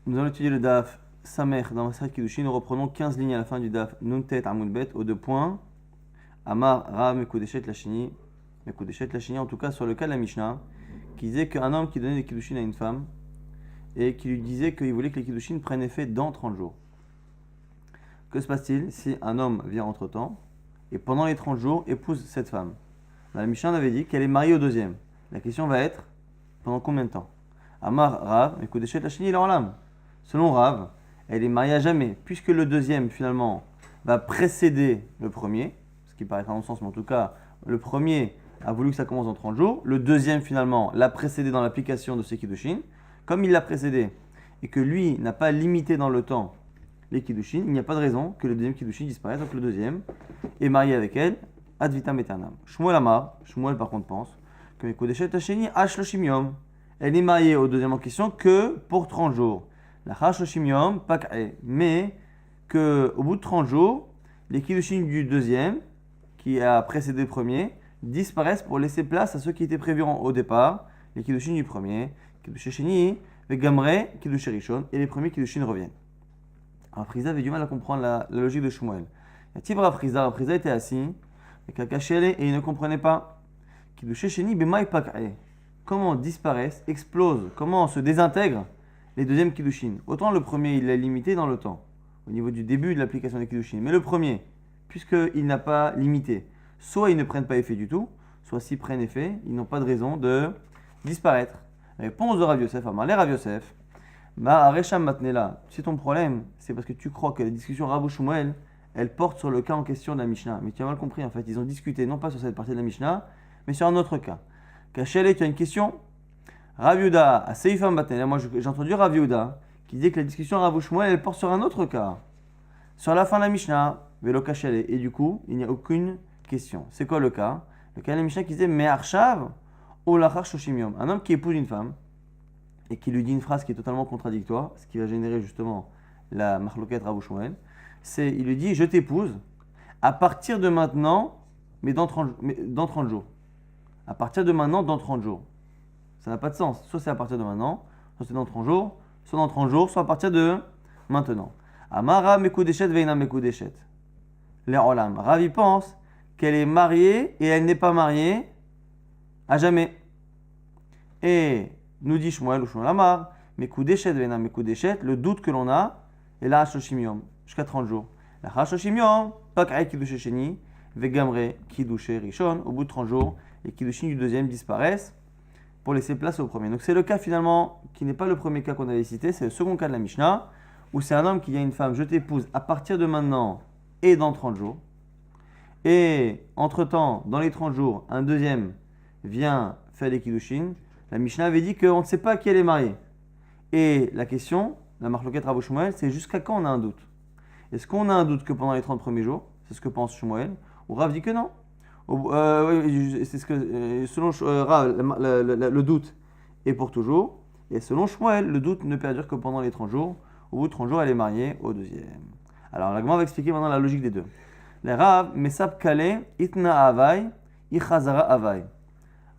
Nous allons étudier le DAF Samer dans Maseret Kiddushin. Nous reprenons 15 lignes à la fin du DAF Nuntet Amoud Bet aux deux points. Amar Ra Mekudeshet Lachini. Mekudeshet Lachini, en tout cas sur le cas de la Mishnah, qui disait qu'un homme qui donnait des Kiddushin à une femme et qui lui disait qu'il voulait que les Kiddushin prennent effet dans 30 jours. Que se passe-t-il si un homme vient entre temps et pendant les 30 jours épouse cette femme? Dans la Mishnah, on avait dit qu'elle est mariée au deuxième. La question va être pendant combien de temps? Amar Rav Mekudeshet Lachini il est en l'âme. Selon Rav, elle est mariée à jamais, puisque le deuxième, finalement, va précéder le premier, ce qui paraît à mon sens, mais en tout cas, le premier a voulu que ça commence dans 30 jours, le deuxième, finalement, l'a précédé dans l'application de ses Kiddushin. Comme il l'a précédé, et que lui n'a pas limité dans le temps les Kiddushin, il n'y a pas de raison que le deuxième Kiddushin disparaisse, donc le deuxième est marié avec elle, ad vitam aeternam. Shmuel Amar, Shmuel par contre pense, que Mekudeshet Hasheni Ashloshim Yom, elle est mariée au deuxième en question que pour 30 jours. La Hashloshim Yom, Pak'e, mais qu'au bout de 30 jours, les Kiddushin du deuxième, qui a précédé le premier, disparaissent pour laisser place à ceux qui étaient prévus au départ, les Kiddushin du premier, Kiddush Sheni, Vegamre, Kiddush Rishon, et les premiers Kiddushin reviennent. Alors Friza avait du mal à comprendre la logique de Shmuel. Tibra Friza était assis, avec la cachelle, et il ne comprenait pas. Kiddush Sheni, Bemai Pak'e. Comment disparaissent, explosent, comment se désintègrent les deuxièmes Kiddushin. Autant le premier, il est limité dans le temps, au niveau du début de l'application des Kiddushin. Mais le premier, puisqu'il n'a pas limité, soit ils ne prennent pas effet du tout, soit s'ils prennent effet, ils n'ont pas de raison de disparaître. Réponse de Rav Yosef, Amar les Rav Yosef, Resham Matnela, c'est ton problème, c'est parce que tu crois que la discussion Rabou Shmuel, elle porte sur le cas en question de la Mishnah. Mais tu as mal compris en fait, ils ont discuté non pas sur cette partie de la Mishnah, mais sur un autre cas. Kachele, tu as une question? Rav Yehuda, à Seifam Matnela, moi j'ai entendu Rav Yehuda qui dit que la discussion Rabou Shmuel, elle porte sur un autre cas. Sur la fin de la Mishnah, Velo Kachele, et du coup, il n'y a aucune question. C'est quoi le cas? Le cas de la Mishnah qui disait Me'arshav Olachar Shoshim Yom, un homme qui épouse une femme et qui lui dit une phrase qui est totalement contradictoire, ce qui va générer justement la Machloket Rabou Shmuel, c'est il lui dit je t'épouse à partir de maintenant, mais dans 30 jours. À partir de maintenant, dans 30 jours. Ça n'a pas de sens. Soit c'est à partir de maintenant, soit c'est dans 30 jours, soit dans 30 jours, soit à partir de maintenant. Amara Mekudeshet Veina Mekudeshet. Les Olam. Ravi pense qu'elle est mariée et elle n'est pas mariée à jamais. Et nous dit Shmuel ou Shmuel Amar, Mekudeshet Veina Mekudeshet, le doute que l'on a est la Hashoshim Yom, jusqu'à 30 jours. La Hashoshim Yom, Pak'e Kiddush Sheni, Vegamre Kiddush Rishon, au bout de 30 jours, les Kiddushin du deuxième disparaissent pour laisser place au premier. Donc c'est le cas finalement qui n'est pas le premier cas qu'on avait cité, c'est le second cas de la Mishnah, où c'est un homme qui dit à une femme, je t'épouse à partir de maintenant et dans 30 jours. Et entre-temps, dans les 30 jours, un deuxième vient faire des Kiddushin. La Mishnah avait dit qu'on ne sait pas à qui elle est mariée. Et la question, la Machloket Rabou Shmuel, c'est jusqu'à quand on a un doute? Est-ce qu'on a un doute que pendant les 30 premiers jours? C'est ce que pense Shmuel. Ou Rav dit que non. C'est ce que, selon Rav, le doute est pour toujours. Et selon Shmuel, le doute ne perdure que pendant les 30 jours. Au bout de 30 jours, elle est mariée au deuxième. Alors, la Gemara va expliquer maintenant la logique des deux. Les Rav, Mesab Kale, Itna Avai, Ichazara Avai.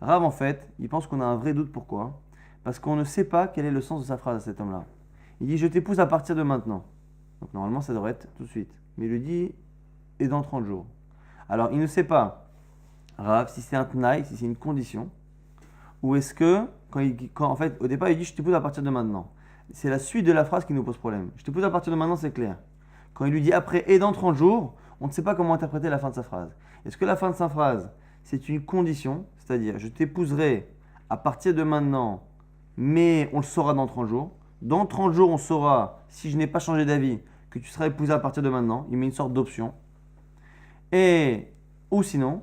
Rav, en fait, il pense qu'on a un vrai doute. Pourquoi? Parce qu'on ne sait pas quel est le sens de sa phrase à cet homme-là. Il dit « je t'épouse à partir de maintenant ». Donc normalement, ça devrait être tout de suite. Mais il lui dit « et dans 30 jours ». Alors, il ne sait pas, Rav, si c'est un tnaï, si c'est une condition, ou est-ce que, quand en fait, au départ, il dit « je t'épouse à partir de maintenant ». C'est la suite de la phrase qui nous pose problème. « Je t'épouse à partir de maintenant », c'est clair. Quand il lui dit « après et dans 30 jours », on ne sait pas comment interpréter la fin de sa phrase. Est-ce que la fin de sa phrase, c'est une condition, c'est-à-dire je t'épouserai à partir de maintenant, mais on le saura dans 30 jours. Dans 30 jours, on saura, si je n'ai pas changé d'avis, que tu seras épousé à partir de maintenant. Il met une sorte d'option. Ou sinon,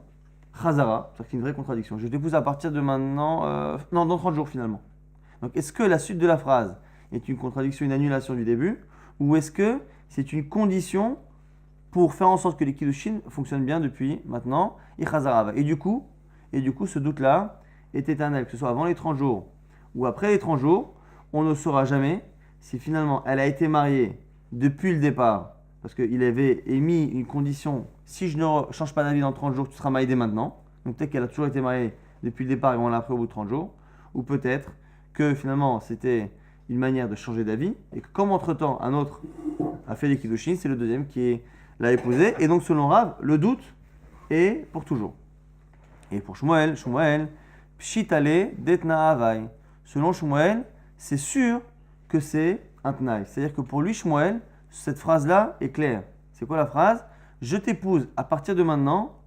Chazara, c'est-à-dire qu'il y a une vraie contradiction. Je t'épouse à partir de maintenant, non, dans 30 jours finalement. Donc est-ce que la suite de la phrase est une contradiction, une annulation du début, ou est-ce que c'est une condition pour faire en sorte que les Kiddushin fonctionnent bien depuis maintenant, et du coup, ce doute-là est éternel, que ce soit avant les 30 jours ou après les 30 jours, on ne saura jamais si finalement elle a été mariée depuis le départ, parce qu'il avait émis une condition, si je ne change pas d'avis dans 30 jours, tu seras marié dès maintenant. Donc peut-être qu'elle a toujours été mariée depuis le départ et on l'a appris au bout de 30 jours, ou peut-être que finalement c'était une manière de changer d'avis, et que comme entre-temps un autre a fait les kiddushin, c'est le deuxième qui l'a épousé, et donc selon Rav, le doute est pour toujours. Et pour Shmuel, pshitale detna havai. Selon Shmuel, c'est sûr que c'est un tnaï. C'est-à-dire que pour lui, Shmuel, cette phrase-là est claire. C'est quoi la phrase? Je t'épouse à partir de maintenant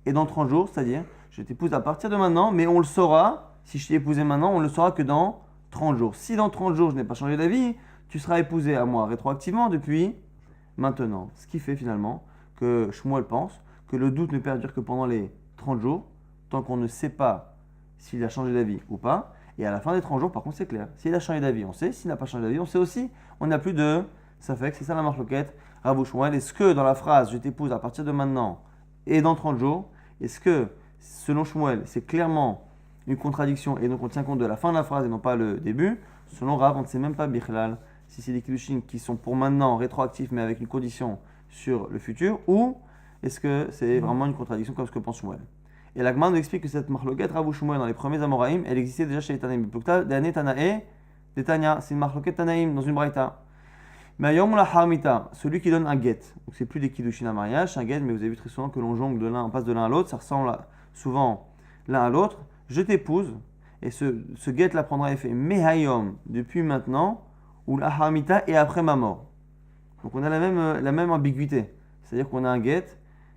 et dans 30 jours, c'est-à-dire je t'épouse à partir de maintenant, mais on le saura, si je t'ai épousé maintenant, on le saura que dans 30 jours. Si dans 30 jours je n'ai pas changé d'avis, tu seras épousé à moi rétroactivement depuis maintenant. Ce qui fait finalement que Shmuel pense que le doute ne perdure que pendant les 30 jours, tant qu'on ne sait pas s'il a changé d'avis ou pas. Et à la fin des 30 jours, par contre, c'est clair. S'il a changé d'avis, on sait. S'il n'a pas changé d'avis, on sait aussi. On n'a plus de safek. C'est ça la marloquette. Rav ou Shmuel, est-ce que dans la phrase « je t'épouse à partir de maintenant et dans 30 jours », est-ce que, selon Shmuel, c'est clairement une contradiction et donc on tient compte de la fin de la phrase et non pas le début? Selon Rav, on ne sait même pas, Bichlal, si c'est des kiddushin qui sont pour maintenant rétroactifs mais avec une condition sur le futur, ou est-ce que c'est vraiment une contradiction comme ce que pense Shmuel? Et l'Agma nous explique que cette marloquette Rav ou Shmuel dans les premiers Amoraïm, elle existait déjà chez les Tanaïm. Des Tanya, c'est une marloquette Tanaïm dans une braïta. Mais Ayom la Harmita, celui qui donne un get, donc c'est plus des kiddushin à mariage, c'est un get, mais vous avez vu très souvent que l'on jongle de l'un, on passe de l'un à l'autre, ça ressemble souvent l'un à l'autre. Je t'épouse, et ce get là prendra effet Mehayom, depuis maintenant, ou la Harmita et après ma mort. Donc on a la même ambiguïté, c'est-à-dire qu'on a un get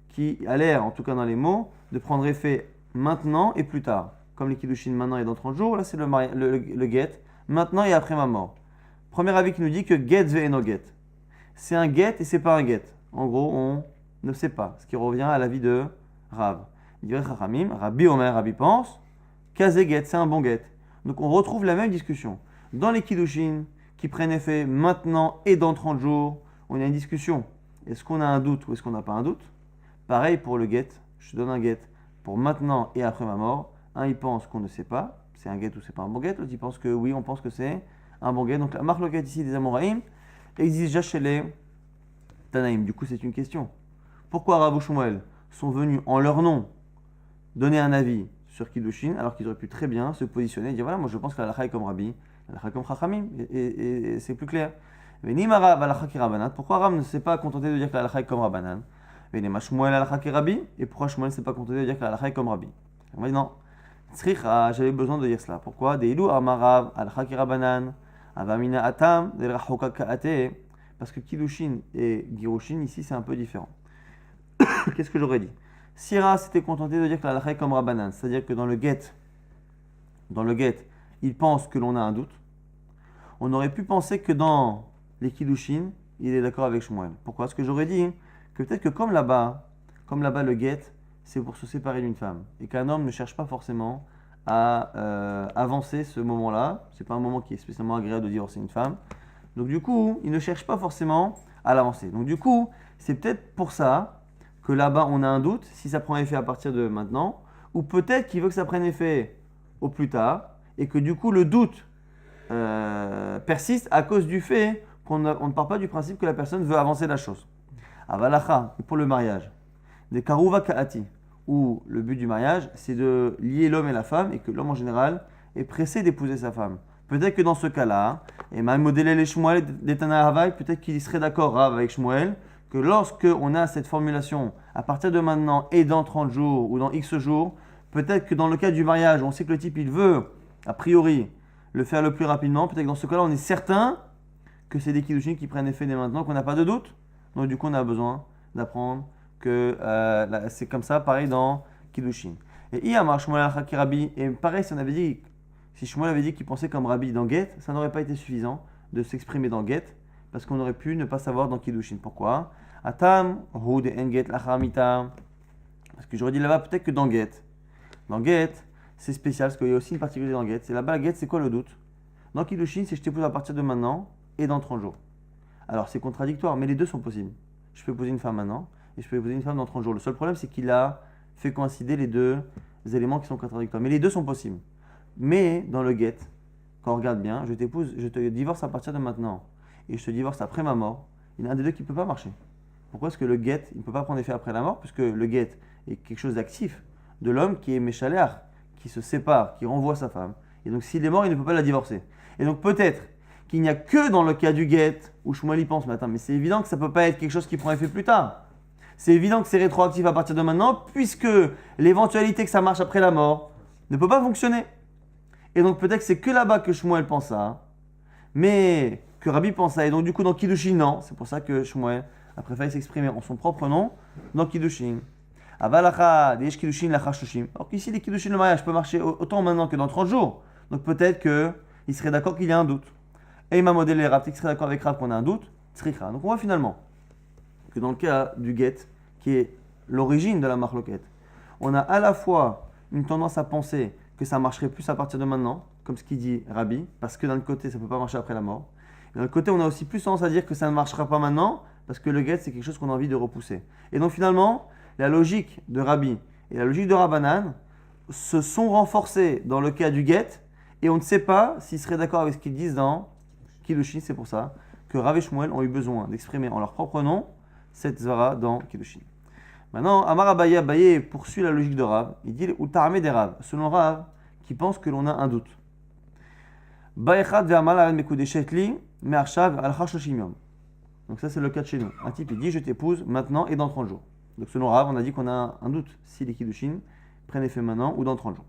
qui a l'air, en tout cas dans les mots, de prendre effet maintenant et plus tard. Comme les kiddushin maintenant et dans 30 jours, là c'est le get, maintenant et après ma mort. Premier avis qui nous dit que get ve'eno get. C'est un get et c'est pas un get. En gros, on ne sait pas. Ce qui revient à l'avis de Rav. Il dirait Chachamim, Rabbi Omer, Rabbi pense, kaze get, c'est un bon get. Donc on retrouve la même discussion. Dans les kiddushin qui prennent effet maintenant et dans 30 jours, on a une discussion. Est-ce qu'on a un doute ou est-ce qu'on n'a pas un doute? Pareil pour le get. Je te donne un get pour maintenant et après ma mort. Un, il pense qu'on ne sait pas. C'est un get ou c'est pas un bon get. L'autre, il pense que oui, on pense que c'est un bon get. Donc la marloquette ici des Amoraïm existe déjà chez les Tanaïm. Du coup, c'est une question. Pourquoi Rav ou Shmuel sont venus en leur nom donner un avis sur Kiddushin alors qu'ils auraient pu très bien se positionner et dire voilà, moi je pense que la halakha est comme Rabbi, la halakha est comme Chachamim, et c'est plus clair. Pourquoi Rav ne s'est pas contenté de dire que la halakha est comme Rabbanan? Et pourquoi Shmuel ne s'est pas contenté de dire que la halakha est comme Rabbi? On va dire non. J'avais besoin de dire cela. Pourquoi? Parce que Kiddushin et Girushin, ici, c'est un peu différent. Qu'est-ce que j'aurais dit? Si Ra s'était contenté de dire que la halakha est comme Rabbanan, c'est-à-dire que dans le get, il pense que l'on a un doute, on aurait pu penser que dans les Kiddushin, il est d'accord avec Shmuel. Pourquoi? Parce que j'aurais dit que peut-être que comme là-bas le get, c'est pour se séparer d'une femme. Et qu'un homme ne cherche pas forcément à avancer ce moment-là. C'est pas un moment qui est spécialement agréable de divorcer une femme. Donc du coup, il ne cherche pas forcément à l'avancer. Donc du coup, c'est peut-être pour ça que là-bas, on a un doute, si ça prend effet à partir de maintenant, ou peut-être qu'il veut que ça prenne effet au plus tard, et que du coup, le doute persiste à cause du fait qu'on ne part pas du principe que la personne veut avancer la chose. Avalacha, pour le mariage, des karuva kaati, où le but du mariage, c'est de lier l'homme et la femme, et que l'homme en général est pressé d'épouser sa femme. Peut-être que dans ce cas-là, et même modélé les Shmuel d'Etana Havai, peut-être qu'il serait d'accord Rav avec Shmuel, que lorsque on a cette formulation, à partir de maintenant et dans 30 jours ou dans X jours, peut-être que dans le cas du mariage, on sait que le type il veut, a priori, le faire le plus rapidement, peut-être que dans ce cas-là, on est certain que c'est des kiddushin qui prennent effet dès maintenant, qu'on n'a pas de doute. Donc du coup, on a besoin d'apprendre que c'est comme ça, pareil dans Kiddushin. Et Iyamar Shmuel al-Chaki Rabbi, et pareil, si Shmuel avait dit qu'il pensait comme Rabbi dans Get, ça n'aurait pas été suffisant de s'exprimer dans Get, parce qu'on aurait pu ne pas savoir dans Kiddushin. Pourquoi? Atam, Hu de En Get Lachamita. Parce que j'aurais dit là-bas, peut-être que dans Get. Dans Get, c'est spécial, parce qu'il y a aussi une particularité dans Get. C'est là-bas, Get, c'est quoi le doute? Dans Kiddushin, c'est je t'épouse à partir de maintenant et dans 30 jours. Alors c'est contradictoire, mais les deux sont possibles. Je peux épouser une femme maintenant et je peux épouser une femme dans 30 jours. Le seul problème, c'est qu'il a fait coïncider les deux éléments qui sont contradictoires. Mais les deux sont possibles. Mais dans le get, quand on regarde bien, je te divorce à partir de maintenant et je te divorce après ma mort, il y en a un des deux qui ne peut pas marcher. Pourquoi est-ce que le get, il ne peut pas prendre effet après la mort? Puisque le get est quelque chose d'actif de l'homme qui est méchaléar, qui se sépare, qui renvoie sa femme. Et donc s'il est mort, il ne peut pas la divorcer. Et donc peut-être qu'il n'y a que dans le cas du get où Shmuel y pense, mais attends, mais c'est évident que ça ne peut pas être quelque chose qui prend effet plus tard. C'est évident que c'est rétroactif à partir de maintenant, puisque l'éventualité que ça marche après la mort ne peut pas fonctionner. Et donc peut-être que c'est que là-bas que Shmuel pense ça, mais que Rabbi pense ça. Et donc du coup dans Kiddushin, non. C'est pour ça que Shmuel a préféré s'exprimer en son propre nom dans Kiddushin. Avalacha, des Kiddushin, la Chashushim. Alors qu'ici les Kiddushin, le mariage peut marcher autant maintenant que dans 30 jours. Donc peut-être qu'il serait d'accord qu'il y a un doute. Et il m'a modélé les Rav, qui serait d'accord avec Rav qu'on a un doute, Tzricha. Donc on voit finalement que dans le cas du get, qui est l'origine de la marloquette, on a à la fois une tendance à penser que ça marcherait plus à partir de maintenant, comme ce qu'il dit Rabbi, parce que d'un côté ça ne peut pas marcher après la mort. Et d'un autre côté on a aussi plus tendance à dire que ça ne marchera pas maintenant, parce que le get c'est quelque chose qu'on a envie de repousser. Et donc finalement, la logique de Rabbi et la logique de Rabbanan se sont renforcées dans le cas du get, et on ne sait pas s'ils seraient d'accord avec ce qu'ils disent dans Kiddushin. C'est pour ça que Rav et Shmuel ont eu besoin d'exprimer en leur propre nom cette zvara dans Kiddushin. Maintenant, Amar Abaye poursuit la logique de Rav. Il dit ou ta'amé des Rav, selon Rav, qui pense que l'on a un doute. Ba'echad ve'amal al mekudeshet li me'arshav al chashoshim yom. Donc ça c'est le cas de chez nous. Un type il dit je t'épouse maintenant et dans 30 jours. Donc selon Rav, on a dit qu'on a un doute si les Kiddushin prennent effet maintenant ou dans 30 jours.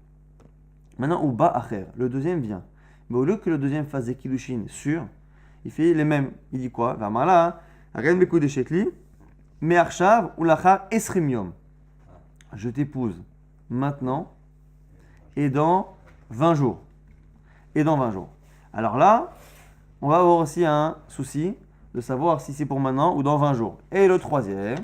Maintenant, ou ba'acher, le deuxième vient. Mais au lieu que le deuxième fasse des Kiddushin sûrs, il fait les mêmes. Il dit quoi? Ve'amala, rien mekudeshet li me'arshav ou lachar esrim yom. Je t'épouse maintenant et dans 20 jours. Et dans 20 jours. Alors là, on va avoir aussi un souci de savoir si c'est pour maintenant ou dans 20 jours. Et le troisième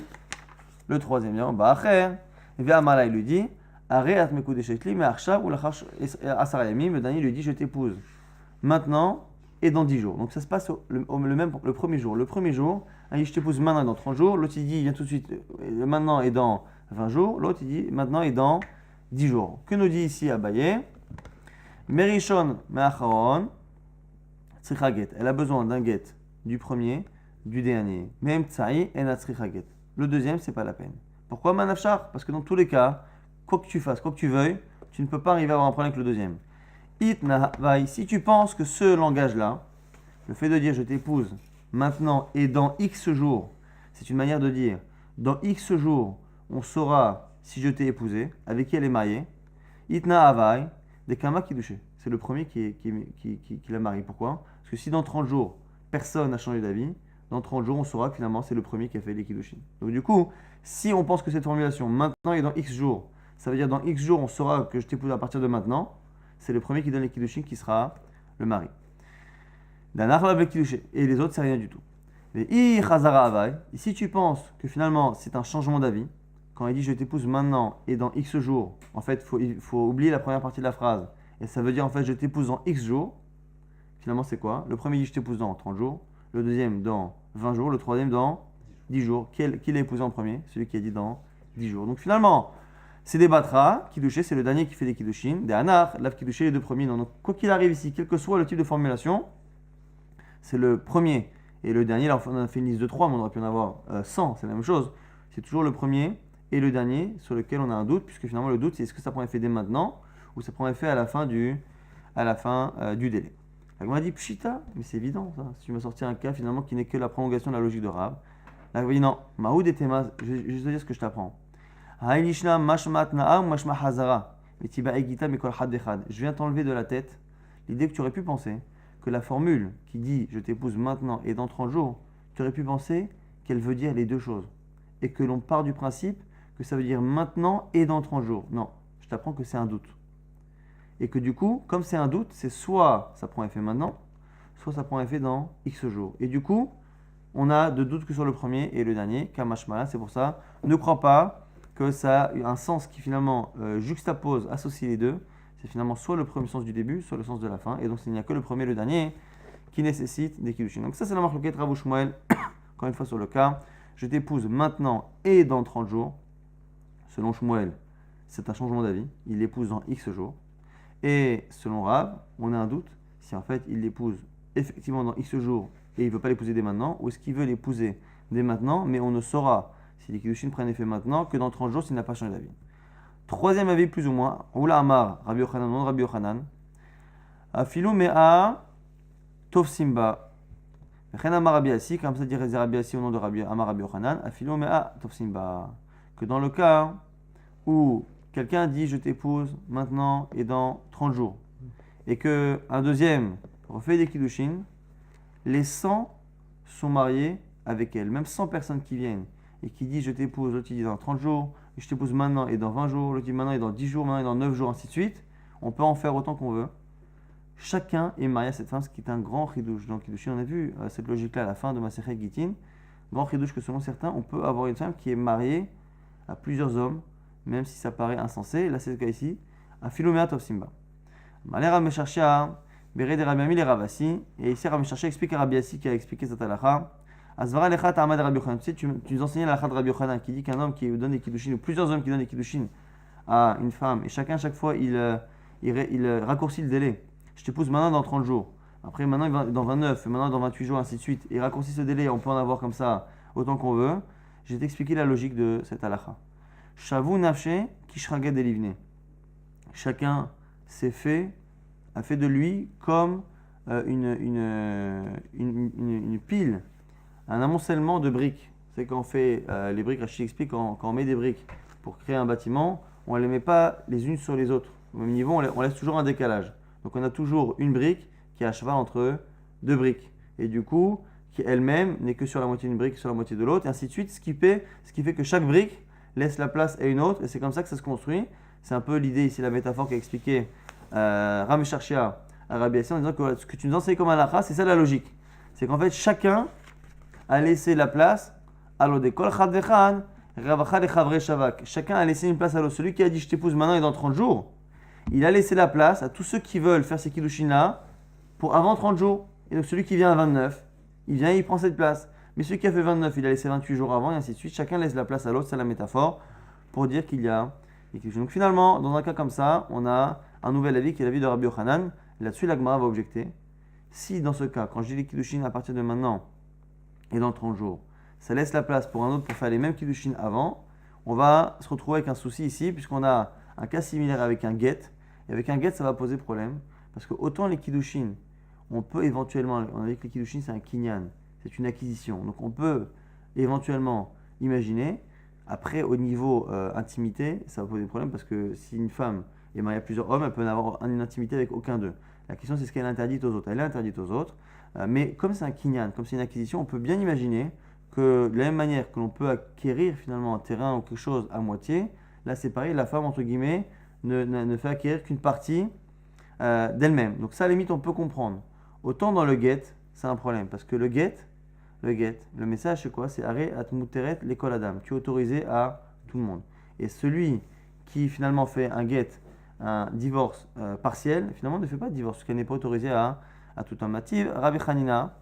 vient, ba'acher, ve'amala, il lui dit, arrête mekudeshet li me'arshav ou lachar asar yamim. Le dernier lui dit, je t'épouse maintenant et dans 10 jours. Donc ça se passe le premier jour. Le premier jour, il dit je t'épouse maintenant et dans 30 jours. L'autre il dit viens tout de suite maintenant et dans 20 jours. L'autre il dit maintenant et dans 10 jours. Que nous dit ici Abaye? Merishon me'acharon tzricha get. Elle a besoin d'un get du premier, du dernier. Même tsa'i en tzricha get. Le deuxième c'est pas la peine. Pourquoi manafshar? Parce que dans tous les cas, quoi que tu fasses, quoi que tu veuilles, tu ne peux pas arriver à avoir un problème avec le deuxième. Si tu penses que ce langage-là, le fait de dire je t'épouse maintenant et dans X jours, c'est une manière de dire dans X jours, on saura si je t'ai épousé, avec qui elle est mariée. Itna Havai, des Kama Kiddushin. C'est le premier qui la marie. Pourquoi? Parce que si dans 30 jours, personne n'a changé d'avis, dans 30 jours, on saura que finalement c'est le premier qui a fait les Kiddushin. Donc du coup, si on pense que cette formulation maintenant et dans X jours, ça veut dire dans X jours, on saura que je t'épouse à partir de maintenant, c'est le premier qui donne les Kiddushin qui sera le mari. Et les autres, c'est rien du tout. Et si tu penses que finalement c'est un changement d'avis, quand il dit je t'épouse maintenant et dans X jours, en fait, il faut oublier la première partie de la phrase. Et ça veut dire en fait je t'épouse dans X jours. Finalement, c'est quoi? Le premier dit je t'épouse dans 30 jours, le deuxième dans 20 jours, le troisième dans 10 jours. Qui l'a épousé en premier? Celui qui a dit dans 10 jours. Donc finalement, c'est des batra, Kiddushin, c'est le dernier qui fait des Kiddushin. Des anar, lav Kiddushin, les deux premiers. Donc quoi qu'il arrive ici, quel que soit le type de formulation, c'est le premier et le dernier. Là, on a fait une liste de 3, mais on aurait pu en avoir 100, c'est la même chose. C'est toujours le premier et le dernier sur lequel on a un doute, puisque finalement le doute, c'est est-ce que ça prend effet dès maintenant ou ça prend effet à la fin du délai. On a dit pshita, mais c'est évident ça. Si tu m'as sorti un cas finalement qui n'est que la prolongation de la logique de Rav. Là, vous dit non, maoud et temas, je vais te dire ce que je t'apprends. Je viens t'enlever de la tête l'idée que tu aurais pu penser que la formule qui dit je t'épouse maintenant et dans 30 jours, tu aurais pu penser qu'elle veut dire les deux choses. Et que l'on part du principe que ça veut dire maintenant et dans 30 jours. Non, je t'apprends que c'est un doute. Et que du coup, comme c'est un doute, c'est soit ça prend effet maintenant, soit ça prend effet dans X jours. Et du coup, on a de doute que sur le premier et le dernier, Kamashmala, c'est pour ça. Ne crois pas que ça a un sens qui finalement juxtapose, associe les deux. C'est finalement soit le premier sens du début, soit le sens de la fin. Et donc, il n'y a que le premier et le dernier qui nécessitent des Kiddushin. Donc ça, c'est la marque de Rav Shmuel. Encore une fois sur le cas, je t'épouse maintenant et dans 30 jours. Selon Shmuel, c'est un changement d'avis. Il l'épouse dans X jours. Et selon Rav, on a un doute si en fait il l'épouse effectivement dans X jours et il ne veut pas l'épouser dès maintenant, ou est-ce qu'il veut l'épouser dès maintenant, mais on ne saura si les Kiddushin prennent effet maintenant que dans 30 jours s'il n'a pas changé d'avis. Troisième avis plus ou moins, Oula Amar, Rabbi Yochanan, non Rabbi Yochanan, Afilou Mea Tov Simba. Chen Amar Rabbi Assi, comme ça dirait Rabbi Assi au nom de Amar Rabbi Yochanan, Afilo Mea Tov Simba. Que dans le cas où quelqu'un dit je t'épouse maintenant et dans 30 jours, et que un deuxième refait des kiddushin, les 100 sont mariés avec elle. Même 100 personnes qui viennent et qui disent je t'épouse, l'autre il dit dans 30 jours, je t'épouse maintenant et dans 20 jours, l'autre dit maintenant et dans 10 jours, maintenant et dans 9 jours, ainsi de suite. On peut en faire autant qu'on veut. Chacun est marié à cette femme, ce qui est un grand chidouche. Donc, on a vu cette logique-là à la fin de Masechet Gittin. Grand chidouche que selon certains, on peut avoir une femme qui est mariée à plusieurs hommes, même si ça paraît insensé. Là, c'est le cas ici. À Philomea Tov Simba. Malé Rav Mesharshia, Béré de Rabbi Ami les Ravassi. Et ici, Rav Mesharshia explique à Rabbi Assi qui a expliqué cette halakha. Asvara Lecha Ta'amad Rabbi Yochanan. Tu nous enseignais la halakha de Rabbi Yochanan qui dit qu'un homme qui donne des kiddushin, ou plusieurs hommes qui donnent des kiddushin à une femme, et chacun, chaque fois, il raccourcit le délai. Je t'épouse maintenant dans 30 jours. Après, maintenant, dans 29, et maintenant dans 28 jours, ainsi de suite. Et raccourcit ce délai, on peut en avoir comme ça autant qu'on veut. Je vais t'expliquer la logique de cette halakha. Shavu nafshe kishraged delivne. Chacun a fait de lui comme une pile, un amoncellement de briques. C'est quand on fait les briques, Rachid explique, quand on met des briques pour créer un bâtiment, on ne les met pas les unes sur les autres. Au même niveau, on laisse toujours un décalage. Donc on a toujours une brique qui est à cheval entre deux briques. Et du coup, qui elle-même n'est que sur la moitié d'une brique, sur la moitié de l'autre, et ainsi de suite, ce qui fait que chaque brique laisse la place à une autre, et c'est comme ça que ça se construit. C'est un peu l'idée ici, la métaphore qu'a expliqué Rav Mesharshia à Rabbi Assi en disant que ce que tu nous enseignes comme halakha, c'est ça la logique. C'est qu'en fait, chacun a laissé la place à l'odekol chad vechad, ravachad et chavre shavak. Chacun a laissé une place à l'autre. Celui qui a dit je t'épouse maintenant et dans 30 jours, il a laissé la place à tous ceux qui veulent faire ces kiddushin-là pour avant 30 jours. Et donc celui qui vient à 29, il vient et il prend cette place. Mais celui qui a fait 29, il a laissé 28 jours avant et ainsi de suite. Chacun laisse la place à l'autre, c'est la métaphore pour dire qu'il y a des kiddushin. Donc finalement, dans un cas comme ça, on a un nouvel avis qui est l'avis de Rabbi Yochanan. Là-dessus, la Gemara va objecter. Si dans ce cas, quand je dis les kiddushin à partir de maintenant et dans 30 jours, ça laisse la place pour un autre pour faire les mêmes kiddushin avant, on va se retrouver avec un souci ici, puisqu'on a un cas similaire avec un get. Et avec un get, ça va poser problème. Parce que autant les kiddushin, on peut éventuellement, on a dit que les kiddushin, c'est un kinyan, c'est une acquisition. Donc on peut éventuellement imaginer, après au niveau intimité, ça va poser problème parce que si une femme est mariée à plusieurs hommes, elle peut n'avoir une intimité avec aucun d'eux. La question c'est ce qu'elle est interdite aux autres. Elle est interdite aux autres, mais comme c'est un kinyan, comme c'est une acquisition, on peut bien imaginer que de la même manière que l'on peut acquérir finalement un terrain ou quelque chose à moitié, là c'est pareil, la femme entre guillemets ne fait acquérir qu'une partie d'elle-même. Donc ça à la limite on peut comprendre. Autant dans le get, c'est un problème parce que le get, le message c'est quoi? C'est arrêt at muteret l'école adam. Tu es autorisé à tout le monde. Et celui qui finalement fait un get, un divorce partiel, finalement ne fait pas de divorce parce qu'elle n'est pas autorisée à tout un mativ. Rabbi Hanina,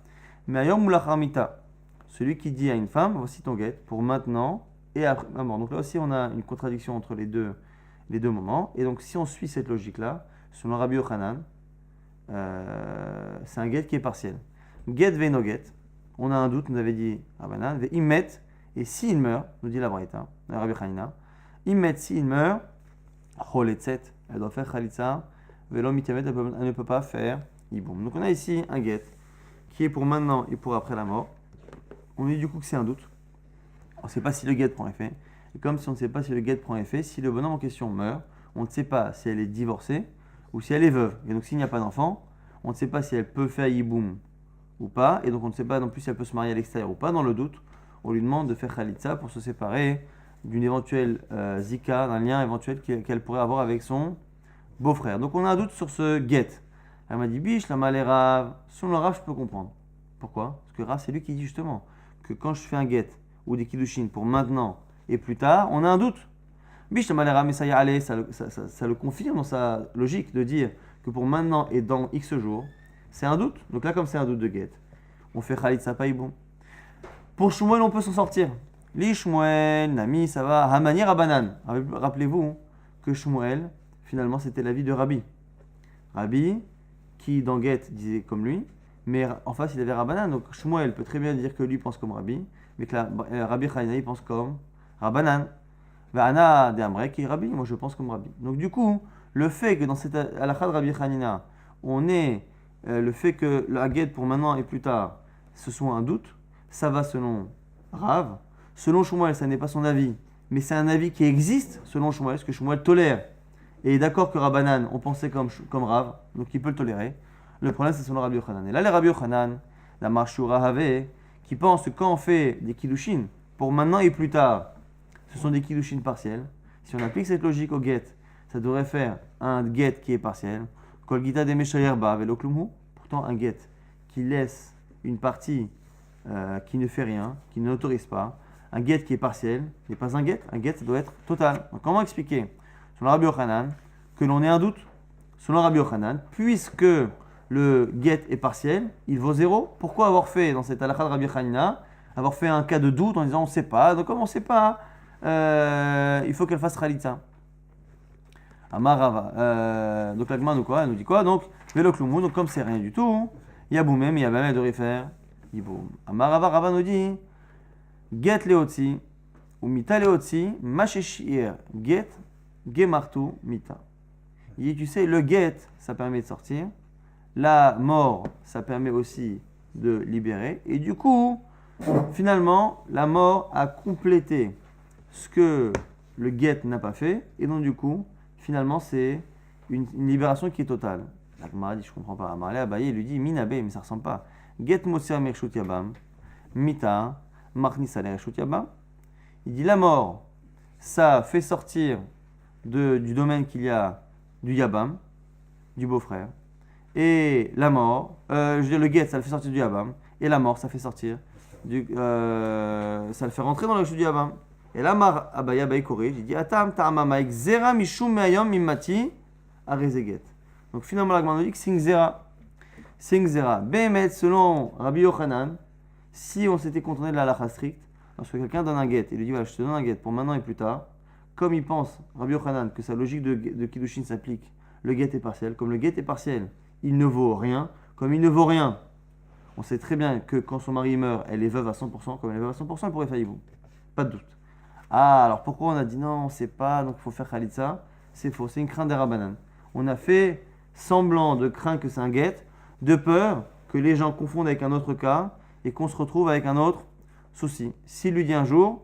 mais ayom mulachamita. Celui qui dit à une femme, voici ton get pour maintenant et après ma mort. Donc là aussi on a une contradiction entre les deux moments. Et donc si on suit cette logique-là, selon Rabbi Yochanan, c'est un get qui est partiel. Get veino get, on a un doute, nous avait dit Rabbanan, ve'imet, et s'il meurt, nous dit la Braïta, Rabbi Hanina, imet, s'il meurt, choletzet, elle doit faire chalitza, velo mitamet, elle ne peut pas faire iboum. Donc on a ici un get qui est pour maintenant et pour après la mort. On dit du coup que c'est un doute. On ne sait pas si le get prend effet. Et comme si on ne sait pas si le get prend effet, si le bonhomme en question meurt, on ne sait pas si elle est divorcée ou si elle est veuve. Et donc s'il n'y a pas d'enfant, on ne sait pas si elle peut faire yiboum ou pas. Et donc on ne sait pas non plus si elle peut se marier à l'extérieur ou pas. Dans le doute, on lui demande de faire khalitza pour se séparer d'une éventuelle zika, d'un lien éventuel qu'elle pourrait avoir avec son beau-frère. Donc on a un doute sur ce get. Elle m'a dit, biche, la mal est Rav. Selon le Rav, je peux comprendre. Pourquoi? Parce que Rav, c'est lui qui dit justement que quand je fais un get ou des kiddushin pour maintenant et plus tard, on a un doute. Biche, la mal est Rav, mais ça y est, allez, ça le confirme dans sa logique de dire que pour maintenant et dans X jours, c'est un doute. Donc là, comme c'est un doute de get, on fait khalitza païboum. Pour Shmuel, on peut s'en sortir. Li Shmuel, Nami, ça va. Hamani Rabbanan. Rappelez-vous que Shmuel, finalement, c'était l'avis de Rabbi. Rabbi, qui dans Get disait comme lui, mais en face, il avait Rabbanan. Donc Shmuel peut très bien dire que lui pense comme Rabbi, mais que Rabbi Hanina, il pense comme Rabbanan. Va'ana de Amrek et Rabbi, moi je pense comme Rabbi. Donc du coup, le fait que dans cette halakha de Rabbi Hanina, on ait le fait que le haguet pour maintenant et plus tard, ce soit un doute, ça va selon Rav. Selon Shmuel, ça n'est pas son avis, mais c'est un avis qui existe selon Shmuel, ce que Shmuel tolère. Et d'accord que Rabbanan, on pensait comme Rav, donc il peut le tolérer. Le problème, c'est selon Rabbi Yochanan. Et là, les Rabbi Yochanan, la Marshura Have, qui pensent que quand on fait des kiddushin, pour maintenant et plus tard, ce sont des kiddushin partiels. Si on applique cette logique au get, ça devrait faire un get qui est partiel. Kol gita de meshayerba velo klumhu. Pourtant, un get qui laisse une partie qui ne fait rien, qui n'autorise pas. Un get qui est partiel n'est pas un get. Un get, ça doit être total. Donc, comment expliquer, selon Rabbi Yochanan, que l'on ait un doute? Selon Rabbi Yochanan, puisque le get est partiel, il vaut 0. Pourquoi avoir fait, dans cette halakha de Rabbi Yochanan, avoir fait un cas de doute en disant on ne sait pas? Donc, comme on ne sait pas, il faut qu'elle fasse Khalitza. Amarava. Donc, la Gemara nous dit quoi? Donc, Velo Kloumou, donc comme c'est rien du tout, Yaboumem, Yabamem devrait faire Yiboum. Amarava, Rava nous dit Get Leotzi, ou Mita Leotzi, Masheshir, Get, Gemartu, Mita. Il dit, tu sais, le get, ça permet de sortir. La mort, ça permet aussi de libérer. Et du coup, finalement, la mort a complété ce que le get n'a pas fait. Et donc, du coup, finalement, c'est une libération qui est totale. La Gemara dit, je ne comprends pas. Amarle Abaye, il lui dit, Minabe, mais ça ne ressemble pas. Get Moser Mershut Yabam, Mita, Marnisa Mershut Yabam. Il dit, la mort, ça fait sortir du domaine qu'il y a du Yabam, du beau-frère. Et la mort, je veux dire, le get, ça le fait sortir du Yabam. Et la mort, ça fait sortir ça le fait rentrer dans le chute du Yabam. Et là, Mar Abaya Baï corrige, il dit Atam ta'amamaik zera mishum me'ayom mimati arezeget. Donc finalement, la Gemara nous dit que c'est une zera. Behemet, selon Rabbi Yochanan, si on s'était contenté de la halakha stricte, lorsque quelqu'un donne un get, il lui dit voilà, je te donne un get pour maintenant et plus tard, comme il pense, Rabbi Yochanan, que sa logique de Kiddushin s'applique, le get est partiel. Comme le get est partiel, il ne vaut rien. Comme il ne vaut rien, on sait très bien que quand son mari meurt, elle est veuve à 100%. Comme elle est veuve à 100%, elle pourrait faire Yiboum. Pas de doute. Ah, alors pourquoi on a dit non, on ne sait pas, donc il faut faire Khalitza? C'est faux, c'est une crainte des Rabbanan. On a fait semblant de craindre que c'est un get, de peur que les gens confondent avec un autre cas et qu'on se retrouve avec un autre souci. S'il lui dit un jour,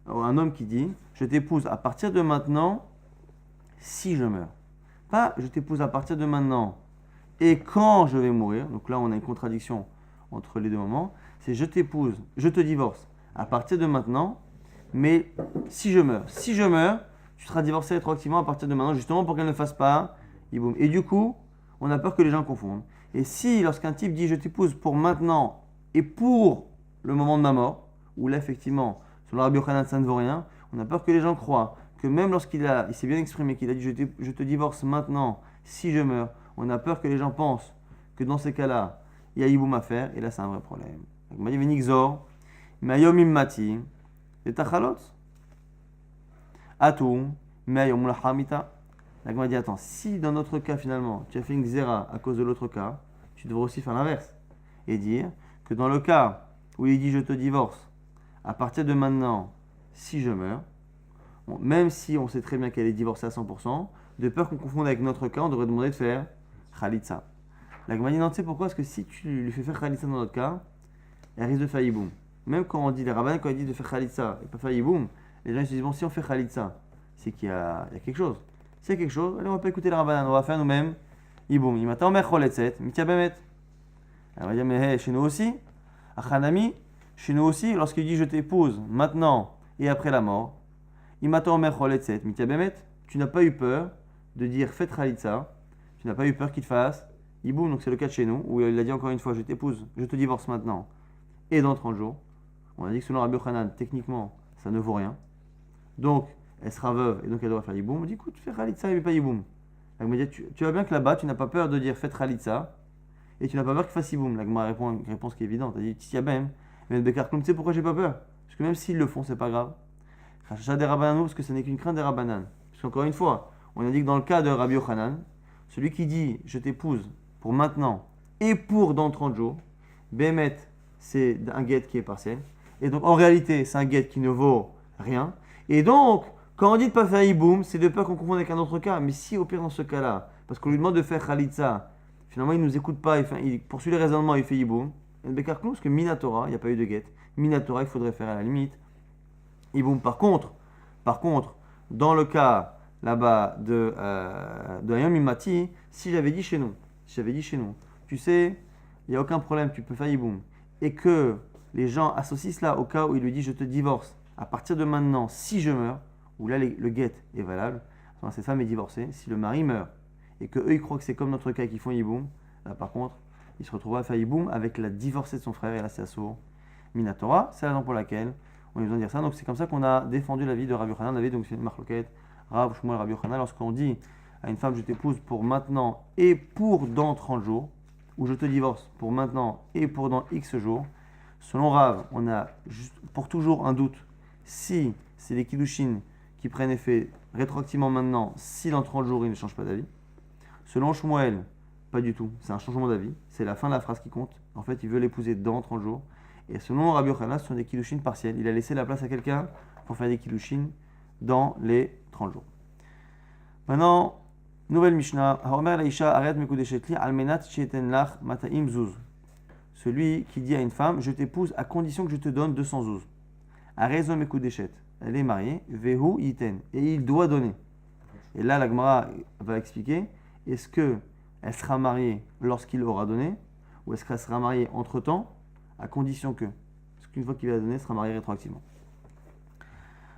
un homme qui dit je t'épouse à partir de maintenant si je meurs. Pas je t'épouse à partir de maintenant et quand je vais mourir. Donc là on a une contradiction entre les deux moments. C'est je t'épouse, je te divorce à partir de maintenant, mais si je meurs. Si je meurs, tu seras divorcé rétroactivement à partir de maintenant, justement pour qu'elle ne fasse pas Yiboum. Et du coup, on a peur que les gens confondent. Et si lorsqu'un type dit je t'épouse pour maintenant et pour le moment de ma mort, où là effectivement, selon Rabbi Yochanan, ça ne vaut rien, on a peur que les gens croient que même lorsqu'il s'est bien exprimé, qu'il a dit je te divorce maintenant si je meurs, on a peur que les gens pensent que dans ces cas-là, il y a Yiboum à faire, et là c'est un vrai problème. Il m'a dit Venixor, Mayom Immati, et Tachalot, Atou, Mayom Lahamita. La Gemara dit attends, si dans notre cas finalement tu as fait une xéra à cause de l'autre cas, tu devrais aussi faire l'inverse et dire que dans le cas où il dit je te divorce à partir de maintenant si je meurs, bon, même si on sait très bien qu'elle est divorcée à 100%, de peur qu'on confonde avec notre cas, on devrait demander de faire Khalitza. La Gemara dit non, tu sais pourquoi? Parce que si tu lui fais faire Khalitza dans notre cas, elle risque de faire Yiboum. Même quand on dit, les rabbins, quand ils disent de faire Khalitza et pas faire Yiboum, les gens se disent bon, si on fait Khalitza, c'est qu'il y a quelque chose. S'il y a quelque chose, allez, on va pas écouter les rabbins, on va faire nous-mêmes Yiboum. Il m'attend, mais Choletzet, Mitia Bemet. Elle va dire, mais chez nous aussi, Achanami, chez nous aussi, lorsqu'il dit je t'épouse maintenant et après la mort, il m'attend, mais Choletzet, Mitia Bemet. Tu n'as pas eu peur de dire faites Khalitza, tu n'as pas eu peur qu'il te fasse Yiboum, donc c'est le cas de chez nous, où il a dit encore une fois je t'épouse, je te divorce maintenant et dans 30 jours. On a dit que selon Rabbi Yochanan, techniquement, ça ne vaut rien. Donc, elle sera veuve et donc elle doit faire Yiboum. On dit écoute, fais Khalitza et pas Yiboum. La Gemara dit tu vois bien que là-bas, tu n'as pas peur de dire faites Khalitza et tu n'as pas peur qu'il fasse Yiboum. La Gemara répond une réponse qui est évidente. Elle dit Tiabem, mais Bekar Kloum, tu sais pourquoi j'ai pas peur? Parce que même s'ils le font, c'est pas grave. Rachacha des Rabbanan, parce que ce n'est qu'une crainte des Rabbanan. Parce qu'encore une fois, on a dit que dans le cas de Rabbi Yochanan, celui qui dit je t'épouse pour maintenant et pour dans 30 jours, Bémet, c'est un get qui est partiel. Et donc en réalité, c'est un get qui ne vaut rien. Et donc, quand on dit de ne pas faire Yiboum, c'est de peur qu'on confonde avec un autre cas. Mais si au pire dans ce cas-là, parce qu'on lui demande de faire Khalitza finalement il ne nous écoute pas, il poursuit les raisonnements, il fait Yiboum. Et Bekar Kloum, parce que Minatora, il n'y a pas eu de get. Minatora, il faudrait faire à la limite Yiboum. Par contre, dans le cas là-bas de Hayom Imati, si j'avais dit chez nous, tu sais, il n'y a aucun problème, tu peux faire Yiboum, et que les gens associent cela au cas où il lui dit je te divorce, à partir de maintenant, si je meurs, où là le get est valable, cette femme est divorcée, si le mari meurt, et que eux ils croient que c'est comme notre cas qu'ils font Yiboum, là par contre, il se retrouve à faire Yiboum avec la divorcée de son frère, et là c'est assourd Minatora, c'est la raison pour laquelle on a besoin de dire ça. Donc c'est comme ça qu'on a défendu la vie de Rabbi Yochanan. On avait donc c'est une marloquette, Rav Shmuel Rabbi Yochanan, lorsqu'on dit à une femme je t'épouse pour maintenant et pour dans 30 jours, ou je te divorce pour maintenant et pour dans X jours, selon Rav, on a juste pour toujours un doute si c'est les kiddushin qui prennent effet rétroactivement maintenant, si dans 30 jours il ne change pas d'avis. Selon Shmuel, pas du tout, c'est un changement d'avis, c'est la fin de la phrase qui compte. En fait, il veut l'épouser dans 30 jours. Et selon Rabbi Yochanan, ce sont des kiddushin partiels. Il a laissé la place à quelqu'un pour faire des kiddushin dans les 30 jours. Maintenant, nouvelle Mishnah. Haomer laisha aret mekudeshetli almenat sheten lach mataim zuz. Celui qui dit à une femme, je t'épouse à condition que je te donne 200 zuz. Arezo mekudeshet. Elle est mariée. Vehu yiten. Et il doit donner. Et là, la Gemara va expliquer, est-ce qu'elle sera mariée lorsqu'il aura donné, ou est-ce qu'elle sera mariée entre-temps, à condition que, parce qu'une fois qu'il va donner, sera marié rétroactivement.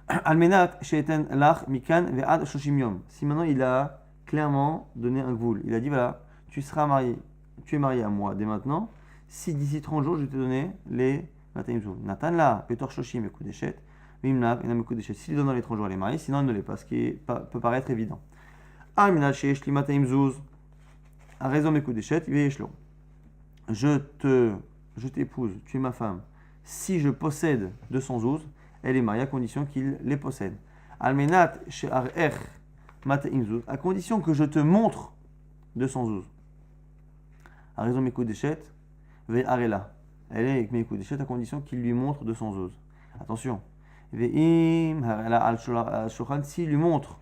Almenat she'eten lach mikan ve'ad shoshim yom. Si maintenant il a clairement donné un gvoul, il a dit voilà, tu es marié à moi dès maintenant, si d'ici 30 jours je vais te donner les matayim zul. Natan la petor shoshim ekudeshet, vimnav enam ekudeshet. S'il donne dans les 30 jours, elle est mariée, sinon elle ne l'est pas, ce qui peut paraître évident. Almenat she'esh li matayim zuz, a raison ekudeshet, ve'eshlo. Je t'épouse, tu es ma femme. Si je possède 200 zouz, elle est mariée à condition qu'il les possède. Almenat she'ar'ech mata'im zouz, à condition que je te montre 200 zouz. A raison mekudeshet, ve'arela. Elle est avec mekudeshet à condition qu'il lui montre 200 zouz. Attention. Ve'im harela al-shulchan, s'il lui montre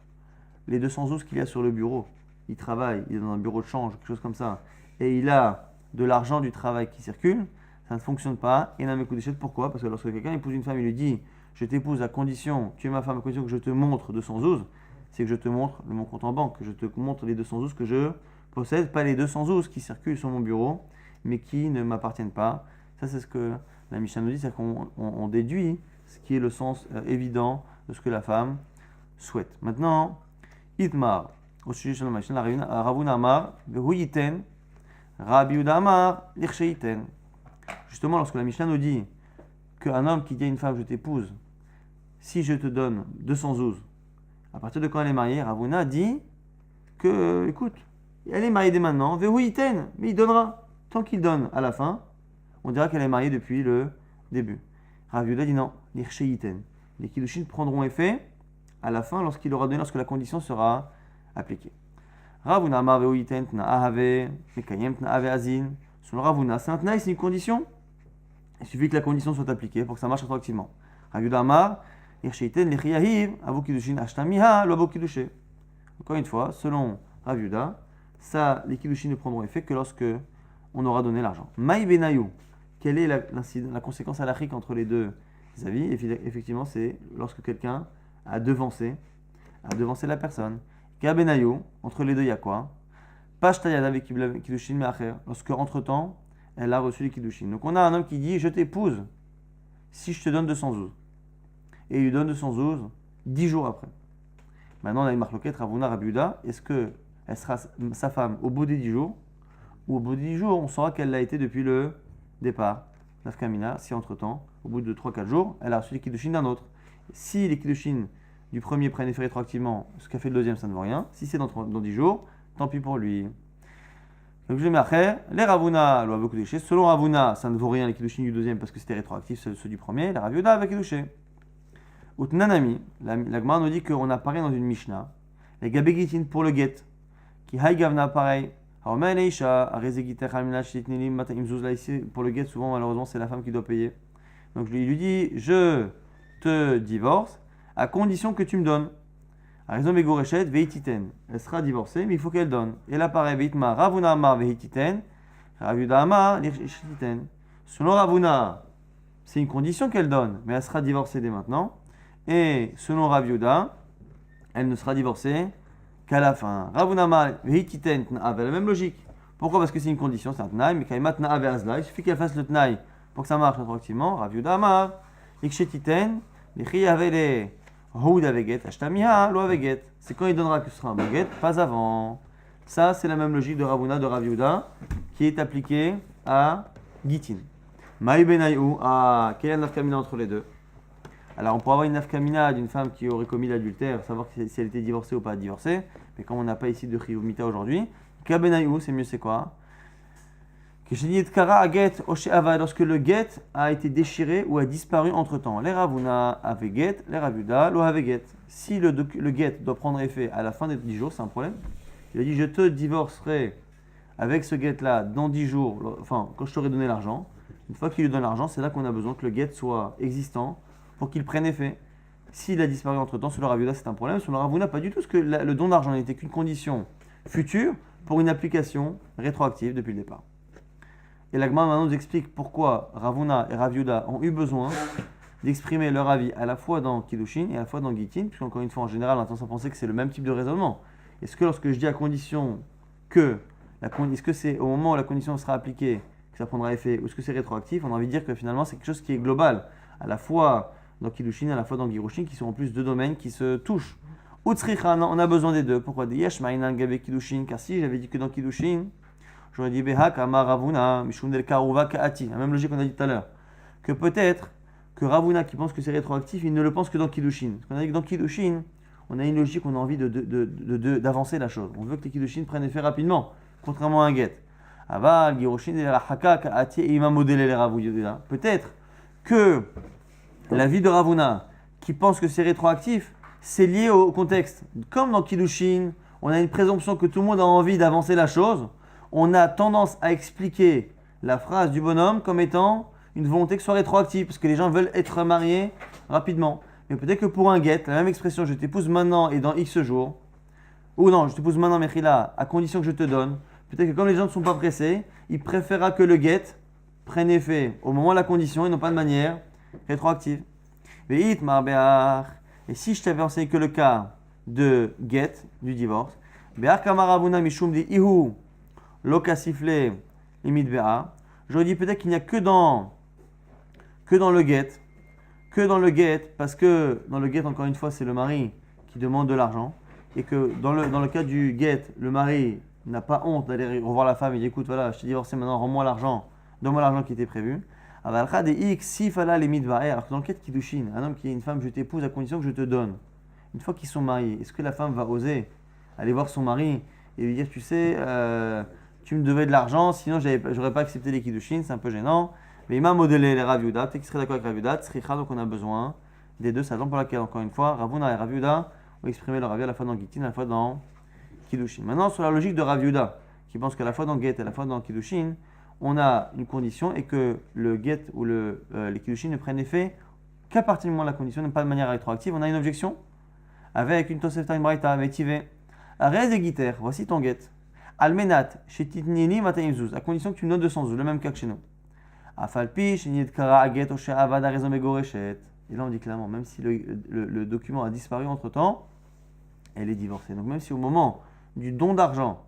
les 200 zouz qu'il y a sur le bureau, il travaille, il est dans un bureau de change, quelque chose comme ça, et il a de l'argent du travail qui circule, ça ne fonctionne pas. Et n'a pourquoi? Parce que lorsque quelqu'un épouse une femme, il lui dit je t'épouse à condition, tu es ma femme à condition que je te montre 200 zouz, c'est que je te montre mon compte en banque, que je te montre les 200 zouz que je possède, pas les 200 zouz qui circulent sur mon bureau, mais qui ne m'appartiennent pas. Ça, c'est ce que la Mishnah nous dit, c'est qu'on déduit ce qui est le sens évident de ce que la femme souhaite. Maintenant, Itmar, au sujet de la Mishnah, Ravuna Amar, Vehuyiten, Rabbi Yehuda Amar, Lirsheiten. Justement, lorsque la Mishnah nous dit qu'un homme qui dit à une femme je t'épouse, si je te donne 200 zouz, à partir de quand elle est mariée, Ravuna dit que, écoute, elle est mariée dès maintenant, Vehuyiten, mais il donnera. Tant qu'il donne à la fin, on dira qu'elle est mariée depuis le début. Rabbi Yehuda dit non, Lirsheiten. Les kiddushin prendront effet à la fin lorsqu'il aura donné, lorsque la condition sera appliquée. Ravuna Amar Vehuyiten tna ahave, mekayem tna ave azin. Selon Ravuna, c'est un tnaï, c'est une condition. Il suffit que la condition soit appliquée pour que ça marche rétroactivement. Rabbi Yehuda Amar, Irsheiten lechiyahiv, avo kiddushin ashtamiha, lo avo kiddushé. Encore une fois, selon Rabbi Yehuda, ça, les kiddushin ne prendront effet que lorsque on aura donné l'argent. Maï benayou, quelle est la conséquence halachique entre les deux avis? Effectivement, c'est lorsque quelqu'un a devancé la personne. Ka benayou, entre les deux, il y a quoi? Pashtayad avec kiddushin me'acher, lorsque entre-temps, elle a reçu les kiddushin. Donc on a un homme qui dit, je t'épouse si je te donne 200 zouz. Et il lui donne 200 zouz 10 jours après. Maintenant on a une marloquette, Ravuna, Rabbi Yehuda, est-ce qu'elle sera sa femme au bout des 10 jours, ou au bout des 10 jours, on saura qu'elle l'a été depuis le départ. Nafkamina, si entre-temps, au bout de 3-4 jours, elle a reçu les kiddushin d'un autre. Si les kiddushin du premier prennent effet rétroactivement, ce qu'a fait le deuxième, ça ne vaut rien. Si c'est dans 10 jours, tant pis pour lui. Donc je mets après, les Ravuna, selon Ravuna, ça ne vaut rien les kiddushin du deuxième parce que c'était rétroactif, ceux du premier, les Rabbi Yehuda avec kiddushin. Utnanami, la Gemara nous dit qu'on apparaît dans une Mishnah, les Gabegitin pour le get, qui Haïgavna pareil, pour le get, souvent malheureusement c'est la femme qui doit payer. Donc il lui dit, je te divorce à condition que tu me donnes. Raison Begoreshet, Veititen. Elle sera divorcée, mais il faut qu'elle donne. Et là, pareil, Veitma, Ravuna Amar, Veititen. Rav Yuda Amar, Lichititen. Selon Ravuna, c'est une condition qu'elle donne, mais elle sera divorcée dès maintenant. Et selon Rav Yuda, elle ne sera divorcée qu'à la fin. Ravuna Amar, Veititen, avec la même logique. Pourquoi? Parce que c'est une condition, c'est un tnaï, mais Kaimat Tna'a Ve'azla, il suffit qu'elle fasse le tnaï pour que ça marche rétroactivement. Rav Yuda Amar, Lichititen, Lichiyavele. Houd aveget, ashtamiha, lo aveget. C'est quand il donnera que ce sera un baguette, pas avant. Ça, c'est la même logique de Ravuna, de Rav Yehuda, qui est appliquée à Gitin. Maï benayou, quelle est la nafkamina entre les deux? Alors, on pourrait avoir une nafkamina d'une femme qui aurait commis l'adultère, savoir si elle était divorcée ou pas divorcée, mais comme on n'a pas ici de chiyuvmita aujourd'hui, ka benayou, c'est mieux, c'est quoi? Lorsque le get a été déchiré ou a disparu entre temps. Les Ravuna avaient get, les Ravuda lo avaient get. Si le get doit prendre effet à la fin des 10 jours, c'est un problème. Il a dit je te divorcerai avec ce get là dans 10 jours, enfin quand je t'aurai donné l'argent. Une fois qu'il lui donne l'argent, c'est là qu'on a besoin que le get soit existant pour qu'il prenne effet. S'il a disparu entre temps, sur le Ravuda c'est un problème. Sur le Ravuna, pas du tout, parce que le don d'argent n'était qu'une condition future pour une application rétroactive depuis le départ. Et la Gemara maintenant nous explique pourquoi Ravuna et Rav Yehuda ont eu besoin d'exprimer leur avis à la fois dans Kiddushin et à la fois dans Gitin, puisqu'encore une fois, en général, on a tendance à penser que c'est le même type de raisonnement. Est-ce que lorsque je dis à condition que, est-ce que c'est au moment où la condition sera appliquée que ça prendra effet, ou est-ce que c'est rétroactif? On a envie de dire que finalement c'est quelque chose qui est global, à la fois dans Kiddushin et à la fois dans Girushin, qui sont en plus deux domaines qui se touchent. Utsricha, on a besoin des deux. Pourquoi? Yesh ma'inal gabe Kiddushin, car si j'avais dit que dans Kiddushin, j'aurais dit Behak Amar Ravuna, Mishum del Karuva Kaati. La même logique qu'on a dit tout à l'heure. Que peut-être que Ravuna qui pense que c'est rétroactif, il ne le pense que dans Kiddushin. Parce qu'on a dit que dans Kiddushin, on a une logique, on a envie d'avancer la chose. On veut que les Kiddushin prennent effet rapidement, contrairement à un get. Aval, Giroshin, el Haka Kaati et Imam Model el Ravuna. Peut-être que la vie de Ravuna qui pense que c'est rétroactif, c'est lié au contexte. Comme dans Kiddushin, on a une présomption que tout le monde a envie d'avancer la chose. On a tendance à expliquer la phrase du bonhomme comme étant une volonté que ce soit rétroactive, parce que les gens veulent être mariés rapidement. Mais peut-être que pour un get, la même expression, je t'épouse maintenant et dans X jours, ou non, je t'épouse maintenant, Mechila, à condition que je te donne, peut-être que comme les gens ne sont pas pressés, il préférera que le get prenne effet au moment de la condition et non pas de manière rétroactive. Et si je t'avais enseigné que le cas de get, du divorce, Be'ar Kamaravuna Mishum di Ihu, Loka sifflé, limite Béa. J'aurais dit peut-être qu'il n'y a que dans le get, parce que dans le get, encore une fois, c'est le mari qui demande de l'argent, et que dans le cas du get, le mari n'a pas honte d'aller revoir la femme et dit écoute, voilà, je t'ai divorcé maintenant, rends-moi l'argent, donne-moi l'argent qui était prévu. Alors que dans le cas de Kiddushin, un homme qui est une femme, je t'épouse à condition que je te donne. Une fois qu'ils sont mariés, est-ce que la femme va oser aller voir son mari et lui dire tu sais, tu me devais de l'argent, sinon j'aurais pas accepté les Kiddushin, c'est un peu gênant. Mais il m'a modélé les Rav Yehuda, peut-être qu'il serait d'accord avec Rav Yehuda, Tzricha, donc on a besoin des deux. C'est la raison pour laquelle, encore une fois, Ravuna et Rav Yehuda ont exprimé leur avis à la fois dans Gitin, à la fois dans Kiddushin. Maintenant, sur la logique de Rav Yehuda, qui pense qu'à la fois dans Get et à la fois dans Kiddushin, on a une condition et que le Get ou les Kiddushin ne prennent effet qu'à partir du moment de la condition, non pas de manière rétroactive. On a une objection avec une Tosefta in Braïta, Metive, Arez et Giter, voici ton Get. Almenat, chez Titnini Mataimzuz, à condition que tu notes 200 zouz, le même cas que chez nous. Afalpi, chez Nidkara Aget, Oshe Avad, Arezom et Gorechet. Et là on dit clairement, même si le document a disparu entre temps, elle est divorcée. Donc même si au moment du don d'argent,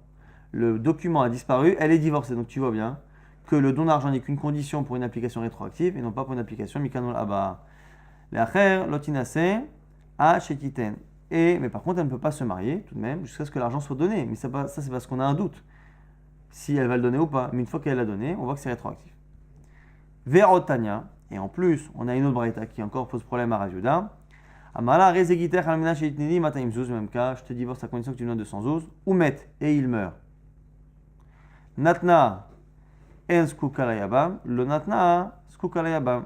le document a disparu, elle est divorcée. Donc tu vois bien que le don d'argent n'est qu'une condition pour une application rétroactive et non pas pour une application Mikanol Abba. L'acher, Lotinase, A, Shetiten. Mais par contre, elle ne peut pas se marier tout de même jusqu'à ce que l'argent soit donné. Mais ça c'est parce qu'on a un doute si elle va le donner ou pas. Mais une fois qu'elle l'a donné, on voit que c'est rétroactif. Verotania, et en plus, on a une autre braïta qui encore pose problème à Rav Yehuda. Amala rezegiter almena sheitnini mataim zouz, même cas, je te divorce à condition que tu me donnes 200 zouz, ou met, et il meurt. Natna en skukalayabam, le natna skukalayabam.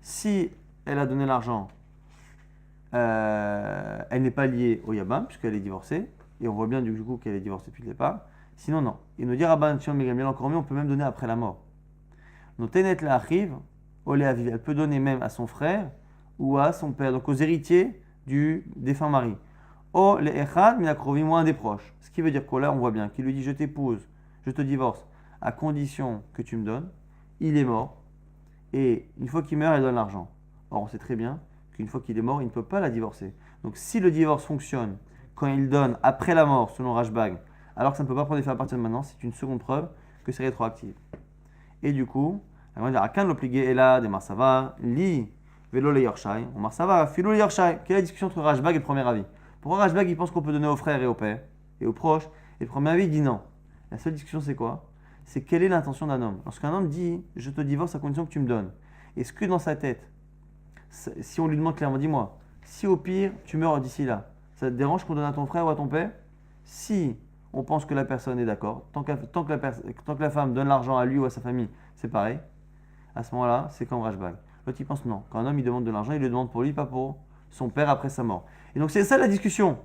Si elle a donné l'argent, elle n'est pas liée au Yabam, puisqu'elle est divorcée, et on voit bien du coup qu'elle est divorcée depuis le départ. Sinon, non. Il nous dit Rabban Shimon ben Gamliel encore mieux, on peut même donner après la mort. Notenet la arrive, Olé Aviv, elle peut donner même à son frère ou à son père, donc aux héritiers du défunt mari. O le echad minakrovim, ou un des proches. Ce qui veut dire quoi là, on voit bien, qu'il lui dit je t'épouse, je te divorce, à condition que tu me donnes. Il est mort, et une fois qu'il meurt, il donne l'argent. Or, on sait très bien qu'une fois qu'il est mort, il ne peut pas la divorcer. Donc, si le divorce fonctionne quand il donne après la mort, selon Rashbag, alors que ça ne peut pas prendre effet à partir de maintenant, c'est une seconde preuve que c'est rétroactif. Et du coup, la grande Akan l'obligé est là, des Marsava, li velo le yorshai, ou Marsava, filo le yorshai. Quelle est la discussion entre Rashbag et le premier avis? Pourquoi Rashbag il pense qu'on peut donner aux frères et aux pères et aux proches, et le premier avis il dit non? La seule discussion c'est quoi? C'est quelle est l'intention d'un homme. Lorsqu'un homme dit je te divorce à condition que tu me donnes, est-ce que dans sa tête, si on lui demande clairement, dis-moi, si au pire tu meurs d'ici là, ça te dérange qu'on donne à ton frère ou à ton père? Si on pense que la personne est d'accord, tant que la femme donne l'argent à lui ou à sa famille, c'est pareil, à ce moment-là, c'est comme Rashbag. L'autre il pense non. Quand un homme il demande de l'argent, il le demande pour lui, pas pour son père après sa mort. Et donc c'est ça la discussion.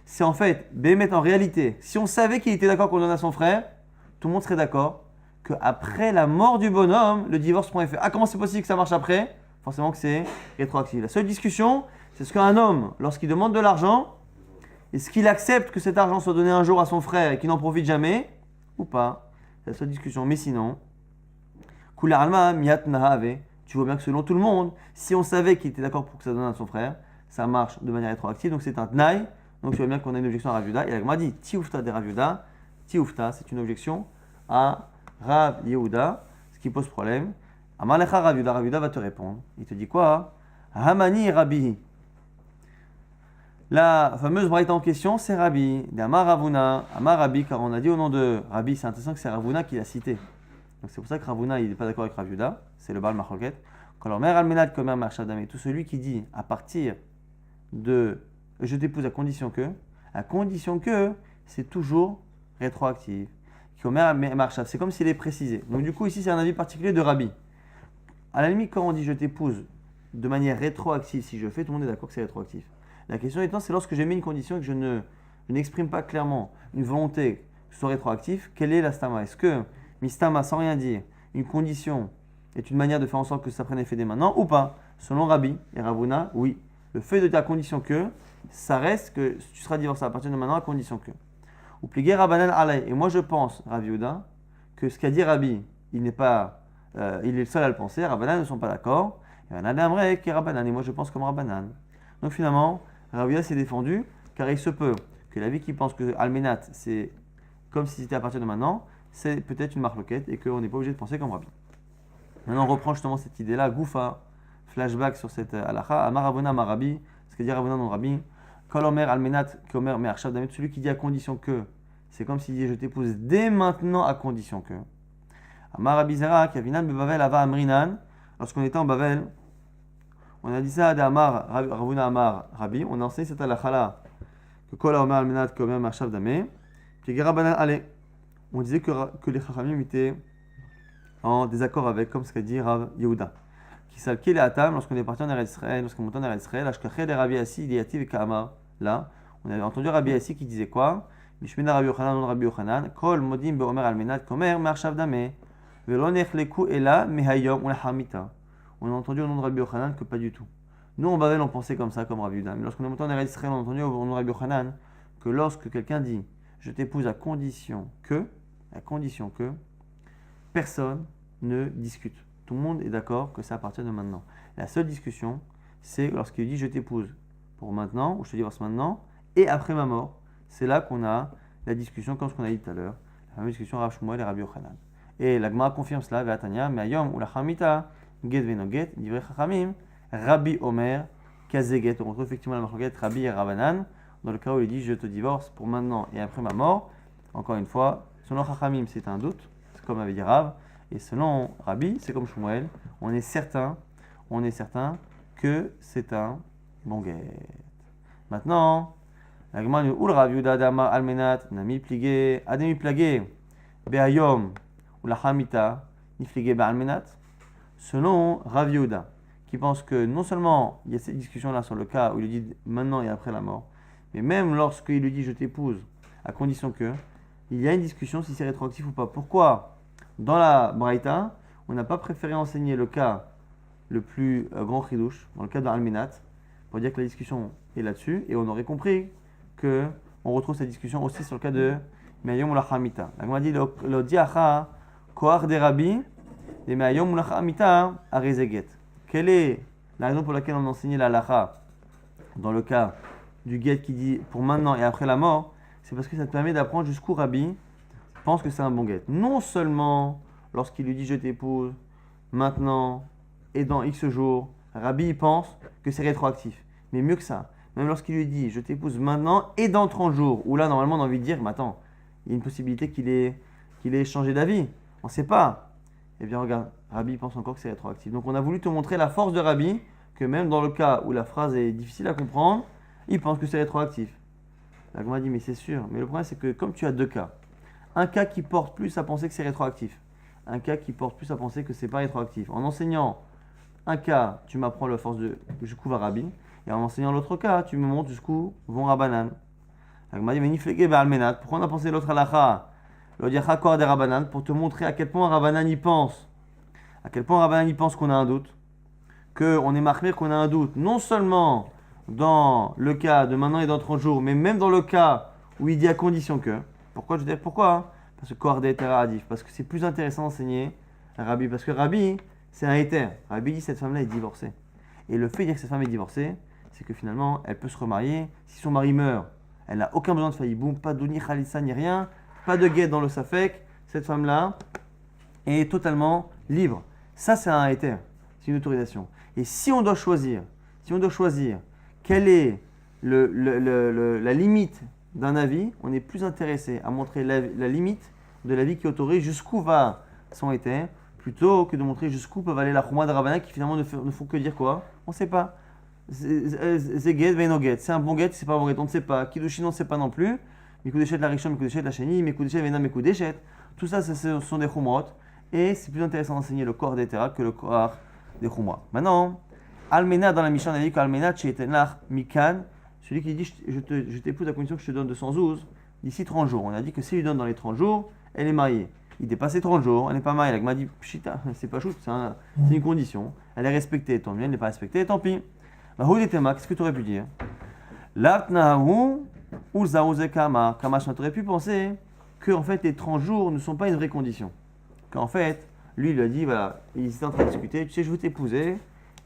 C'est en fait, Bémet en réalité, si on savait qu'il était d'accord qu'on donne à son frère, tout le monde serait d'accord qu'après la mort du bonhomme, le divorce prend effet. Ah, comment c'est possible que ça marche après? Forcément que c'est rétroactif. La seule discussion, c'est ce qu'un homme, lorsqu'il demande de l'argent, est-ce qu'il accepte que cet argent soit donné un jour à son frère et qu'il n'en profite jamais ou pas? C'est la seule discussion. Mais sinon, Kula Alma Miat Nahave, tu vois bien que selon tout le monde, si on savait qu'il était d'accord pour que ça donne à son frère, ça marche de manière rétroactive, donc c'est un Tnaï. Donc tu vois bien qu'on a une objection à Rav Yehuda. Et la Gemara dit Tioufta de Rav Yehuda. Tioufta, c'est une objection à Rav Yehuda, ce qui pose problème. Amalecha Rav Yehuda, Rav Yehuda va te répondre. Il te dit quoi? Hamani Rabbi. La fameuse braïta en question, c'est Rabbi. D'Amar Ravuna, Amar Rabbi, car on a dit au nom de Rabbi, c'est intéressant que c'est Ravuna qui l'a cité. Donc c'est pour ça que Ravuna, il n'est pas d'accord avec Rav Yehuda, c'est le Baal Macholket. Quand leur mère Almenad Komer Marshadame, tout celui qui dit à partir de je t'épouse à condition que, c'est toujours rétroactif. C'est comme s'il est précisé. Donc du coup, ici, c'est un avis particulier de Rabbi. À la limite, quand on dit je t'épouse de manière rétroactive, si je fais, tout le monde est d'accord que c'est rétroactif. La question étant, c'est lorsque j'ai mis une condition et que je n'exprime pas clairement une volonté que ce soit rétroactif, quelle est la stama? Est-ce que mistama, sans rien dire, une condition est une manière de faire en sorte que ça prenne effet dès maintenant ou pas? Selon Rabbi et Ravuna, oui. Le fait de dire à condition que, ça reste que tu seras divorcé à partir de maintenant à condition que. Ou plié Rabbanan alay. Et moi je pense, Rav Yehuda, que ce qu'a dit Rabbi, il est le seul à le penser. Rabbanan ne sont pas d'accord. Et moi je pense comme Rabbanan. Donc finalement, Rav Yehuda s'est défendu car il se peut que la vie qui pense que Almenat c'est comme si c'était à partir de maintenant, c'est peut-être une marloquette et qu'on n'est pas obligé de penser comme Rabbi. Maintenant on reprend justement cette idée-là, Goufa, flashback sur cette halakha, Amar Ravuna Marabi, ce que dit Ravuna non Rabbi. Kolomer Almenat, Komer Me'arshav Damet, celui qui dit à condition que, c'est comme s'il dit je t'épouse dès maintenant à condition que. Amar Abizera, Kavinan Bebavel Ava Amrinan, lorsqu'on était en Bavel, on a dit ça à Amar, Ravuna Amar Rabbi, on a enseigné cette halakha que Kolomer Almenat, Komer Me'arshav Damet, puis Gerabanan allez. On disait que les Chachamim étaient en désaccord avec, comme ce qu'a dit Rav Yehuda. Qui s'alquait les Atam lorsqu'on est parti en Eretz Israël, lorsqu'on montait en Eretz Israël, Ashkachel et Rabbi Assi, Iliativ et Kahama. Là, on avait entendu Rabbi Assi qui disait quoi? Mishmena Rabbi Yochanan, non Rabbi Yochanan, Kol Modim Beomer Almenat, Komer, Me'arshav Dameh, Velon Echleku Ela, Mehayom, ou la Hamita. On a entendu au nom de Rabbi Yochanan que pas du tout. Nous, en Babel, on pensait comme ça, comme Rabbi Yehuda. Mais lorsqu'on est monté en Eretz Israël, on a entendu au nom de Rabbi Yochanan que lorsque quelqu'un dit je t'épouse à condition que, personne ne discute. Tout le monde est d'accord que c'est à partir de maintenant. La seule discussion, c'est lorsqu'il dit je t'épouse pour maintenant, ou je te divorce maintenant, et après ma mort. C'est là qu'on a la discussion, comme ce qu'on a dit tout à l'heure, la fameuse discussion Rav Shmuel et Rabbi Yochanan. Et la Gemara confirme cela, Ve'atanya, Me'ayom ou la Chamita, Get Venoget, Divrei Chachamim, Rabbi Omer, Kazeget. On retrouve effectivement la marloquet Rabbi et Ravanan, dans le cas où il dit je te divorce pour maintenant et après ma mort. Encore une fois, selon Chachamim, c'est un doute, c'est comme avait dit Rav. Et selon Rabbi, c'est comme Shmuel, on est certain que c'est un bon guet. Maintenant, la Gemara nous ou le Rav Yehuda d'Amar Almenat nami pligé ademi plagé be'ayom ou la Hamita ni pligé be'almenat. Selon Rav Yehuda, qui pense que non seulement il y a cette discussion là sur le cas où il lui dit maintenant et après la mort, mais même lorsqu'il lui dit je t'épouse à condition que, il y a une discussion si c'est rétroactif ou pas. Pourquoi? Dans la Braïta, on n'a pas préféré enseigner le cas le plus grand chidouche, dans le cas de Almenat, pour dire que la discussion est là-dessus, et on aurait compris que on retrouve cette discussion aussi sur le cas de Me'ayom Ulacha Amita. La Gemara dit lo diacha koach de Rabbi de Me'ayom Ulacha Amita arezeget. Quelle est la raison pour laquelle on enseignait la halacha dans le cas du get qui dit pour maintenant et après la mort? C'est parce que ça te permet d'apprendre jusqu'où Rabbi pense que c'est un bon get. Non seulement lorsqu'il lui dit je t'épouse maintenant et dans X jours, Rabbi pense que c'est rétroactif. Mais mieux que ça, même lorsqu'il lui dit je t'épouse maintenant et dans 30 jours, où là normalement on a envie de dire mais attends, il y a une possibilité qu'il ait changé d'avis. On ne sait pas. Eh bien regarde, Rabbi pense encore que c'est rétroactif. Donc on a voulu te montrer la force de Rabbi, que même dans le cas où la phrase est difficile à comprendre, il pense que c'est rétroactif. La Gemara dit mais c'est sûr. Mais le problème c'est que comme tu as deux cas, un cas qui porte plus à penser que c'est rétroactif, un cas qui porte plus à penser que c'est pas rétroactif. En enseignant un cas, tu m'apprends la force de jusqu'où va Rabbi, et en enseignant l'autre cas, tu me montres jusqu'où vont Rabbanan. La Gemara dit mais niflege be'almenat. Pourquoi on a pensé l'autre halacha, le diacha koach de Rabbanan, pour te montrer à quel point Rabbanan y pense, à quel point Rabbanan y pense qu'on a un doute, qu'on est marqué qu'on a un doute, non seulement dans le cas de maintenant et dans 30 jours, mais même dans le cas où il dit à condition que. Pourquoi je dis pourquoi? Parce que koach de Etera adif, parce que c'est plus intéressant d'enseigner Rabbi, parce que Rabbi, c'est un éther. Rabbi dit cette femme-là est divorcée. Et le fait de dire que cette femme est divorcée, c'est que finalement, elle peut se remarier. Si son mari meurt, elle n'a aucun besoin de failliboum, pas d'ouni khalissa ni rien, pas de guet dans le safek. Cette femme-là est totalement libre. Ça, c'est un éther. C'est une autorisation. Et si on doit choisir quelle est la limite d'un avis, on est plus intéressé à montrer la limite de l'avis qui autorise jusqu'où va son éther, plutôt que de montrer jusqu'où peuvent aller la chouma de Rabbanan qui finalement ne font que dire quoi? On ne sait pas. C'est get, veino get. C'est un bon get, c'est pas un bon get, on ne sait pas. Kiddushin, on ne sait pas non plus. Mekudeshet la rishon, mekudeshet la sheni, mekudeshet vena mekudeshet. Tout ça, ce sont des chumrot. Et c'est plus intéressant d'enseigner le corps des terra que le corps des chumrot. Maintenant, Almena dans la Mishnah, on a dit qu'Almena sheitenlach mikan, celui qui dit je t'épouse à condition que je te donne 212 d'ici 30 jours. On a dit que s'il lui donne dans les 30 jours, elle est mariée. Il dépasse les 30 jours, elle n'est pas mariée. La Gemara dit pshita, c'est pas chouette, c'est une condition. Elle est respectée, tant mieux, elle n'est pas respectée, tant pis. Qu'est-ce que tu aurais pu dire? L'atnahu ou zauzekama. Kamash, tu aurais pu penser que en fait les 30 jours ne sont pas une vraie condition. Qu'en fait, lui il a dit voilà, ils étaient en train de discuter, tu sais, je veux t'épouser,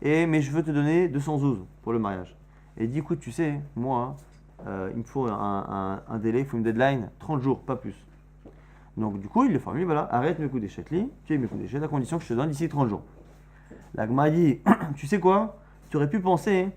mais je veux te donner 212 pour le mariage. Et il dit écoute, tu sais, moi, il me faut un délai, il faut une deadline, 30 jours, pas plus. Donc du coup, il le formule, voilà, arrête mes coups d'échec, tu es mes coups d'échec, à condition que je te donne d'ici 30 jours. La Gemara dit, tu sais quoi? Tu aurais pu penser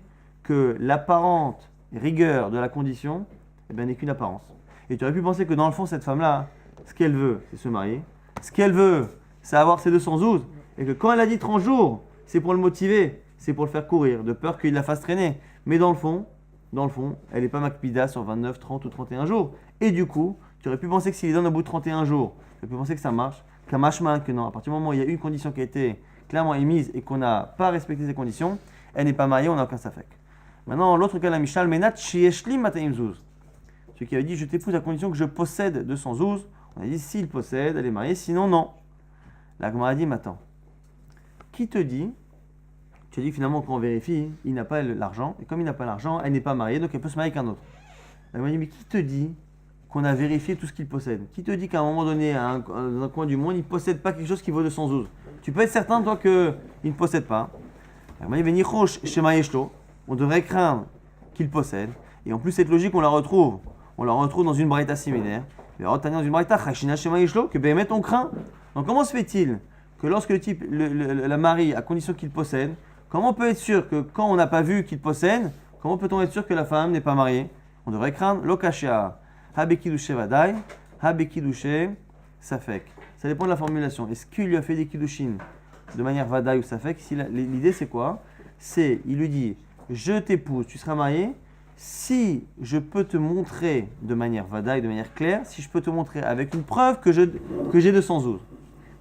que l'apparente rigueur de la condition n'est qu'une apparence. Et tu aurais pu penser que dans le fond, cette femme-là, ce qu'elle veut, c'est se marier. Ce qu'elle veut, c'est avoir ses 212. Et que quand elle a dit 30 jours, c'est pour le motiver, c'est pour le faire courir, de peur qu'il la fasse traîner. Mais dans le fond, elle n'est pas makpida sur 29, 30 ou 31 jours. Et du coup, tu aurais pu penser que s'il les donne au bout de 31 jours, tu aurais pu penser que ça marche, qu'un mashman, que non. À partir du moment où il y a une condition qui a été clairement émise et qu'on n'a pas respecté ces conditions, elle n'est pas mariée, on n'a aucun safek. Maintenant, l'autre cas de la Mishnah, menat shieshli mataim zouz. Celui qui avait dit je t'épouse à condition que je possède 200 zouz. On a dit s'il possède, elle est mariée, sinon non. La Gemara a dit mais attends, qui te dit? Tu as dit finalement quand on vérifie, il n'a pas l'argent, et comme il n'a pas l'argent, elle n'est pas mariée, donc elle peut se marier avec un autre. La Gemara dit mais qui te dit qu'on a vérifié tout ce qu'il possède? Qui te dit qu'à un moment donné, dans un coin du monde, il ne possède pas quelque chose qui vaut 200 zouz? Tu peux être certain, toi, qu'il ne possède pas. On devrait craindre qu'il possède. Et en plus, cette logique, on la retrouve dans une braïta similaire. Dans une braïta, que Béhémet, on craint. Donc, comment se fait-il que lorsque le type la marie, à condition qu'il possède, comment on peut être sûr que quand on n'a pas vu qu'il possède, comment peut-on être sûr que la femme n'est pas mariée? On devrait craindre l'okashia. Habekidushe vadai, habekidushe safek. Ça dépend de la formulation. Est-ce qu'il lui a fait des kiddushin de manière vadai ou safek? L'idée c'est quoi? Il lui dit je t'épouse, tu seras marié si je peux te montrer de manière vadai, de manière claire, si je peux te montrer avec une preuve que j'ai 212.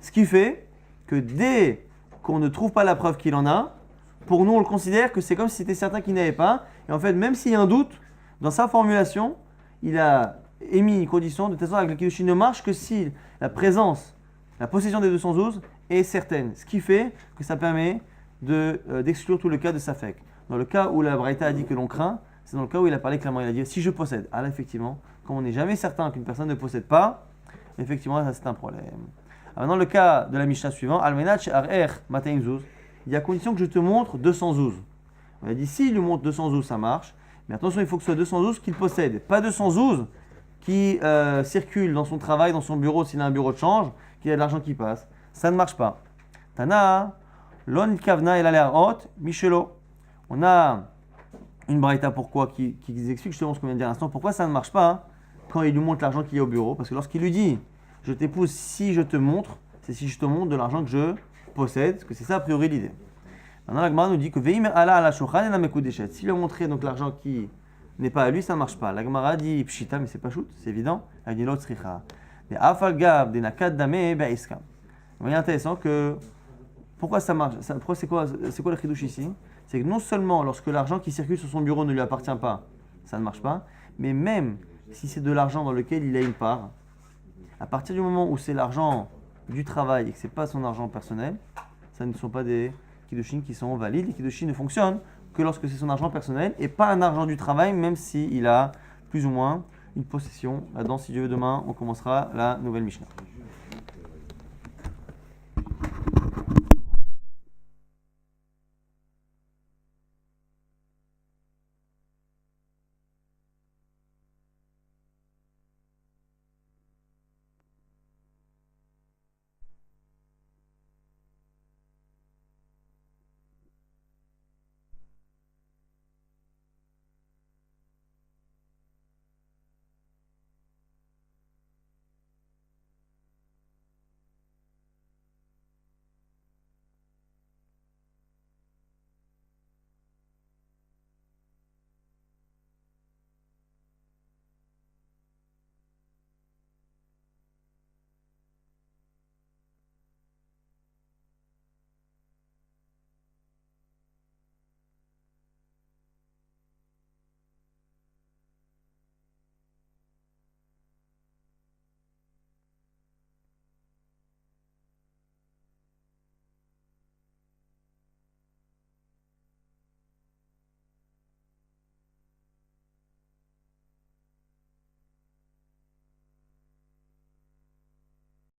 Ce qui fait que dès qu'on ne trouve pas la preuve qu'il en a, pour nous on le considère que c'est comme si c'était certain qu'il n'avait pas. Et en fait, même s'il y a un doute, dans sa formulation, il a émis une condition de telle sorte que le kiddushin ne marche que si la possession des 212 est certaine. Ce qui fait que ça permet d'exclure tout le cas de safek. Dans le cas où la braïta a dit que l'on craint, c'est dans le cas où il a parlé clairement. Il a dit si je possède. Ah là, effectivement, comme on n'est jamais certain qu'une personne ne possède pas, effectivement, ça c'est un problème. Alors, dans le cas de la Mishnah suivante, Almenach Arer Mataim Zouz, il y a condition que je te montre 200 zouz. On a dit s'il lui montre 200 zouz, ça marche. Mais attention, il faut que ce soit 200 zouz qu'il possède. Pas 200 zouz qui circule dans son travail, dans son bureau, s'il a un bureau de change, qu'il a de l'argent qui passe. Ça ne marche pas. Tana, Lon Kavna et l'air haute, Michelo. On a une braïta pourquoi qui explique justement ce qu'on vient de dire à l'instant. Pourquoi ça ne marche pas quand il lui montre l'argent qu'il y a au bureau. Parce que lorsqu'il lui dit je t'épouse si je te montre, c'est si je te montre de l'argent que je possède, parce que c'est ça a priori l'idée. Maintenant la Gemara nous dit que Veim ala ala shochan et la mekudeshet. S'il lui a montré donc l'argent qui n'est pas à lui, ça ne marche pas. La Gemara dit pshita, mais c'est pas shoot, c'est évident. Elle dit l'autre sricha. Mais afal gab de nakat dame baiskam. C'est intéressant que pourquoi ça marche. C'est quoi le chidouche ici? C'est que non seulement lorsque l'argent qui circule sur son bureau ne lui appartient pas, ça ne marche pas, mais même si c'est de l'argent dans lequel il a une part, à partir du moment où c'est l'argent du travail et que ce n'est pas son argent personnel, ça ne sont pas des kiddushin qui sont valides. Les kiddushin ne fonctionnent que lorsque c'est son argent personnel et pas un argent du travail, même s'il a plus ou moins une possession. Là-dedans, si Dieu veut, demain, on commencera la nouvelle Mishnah.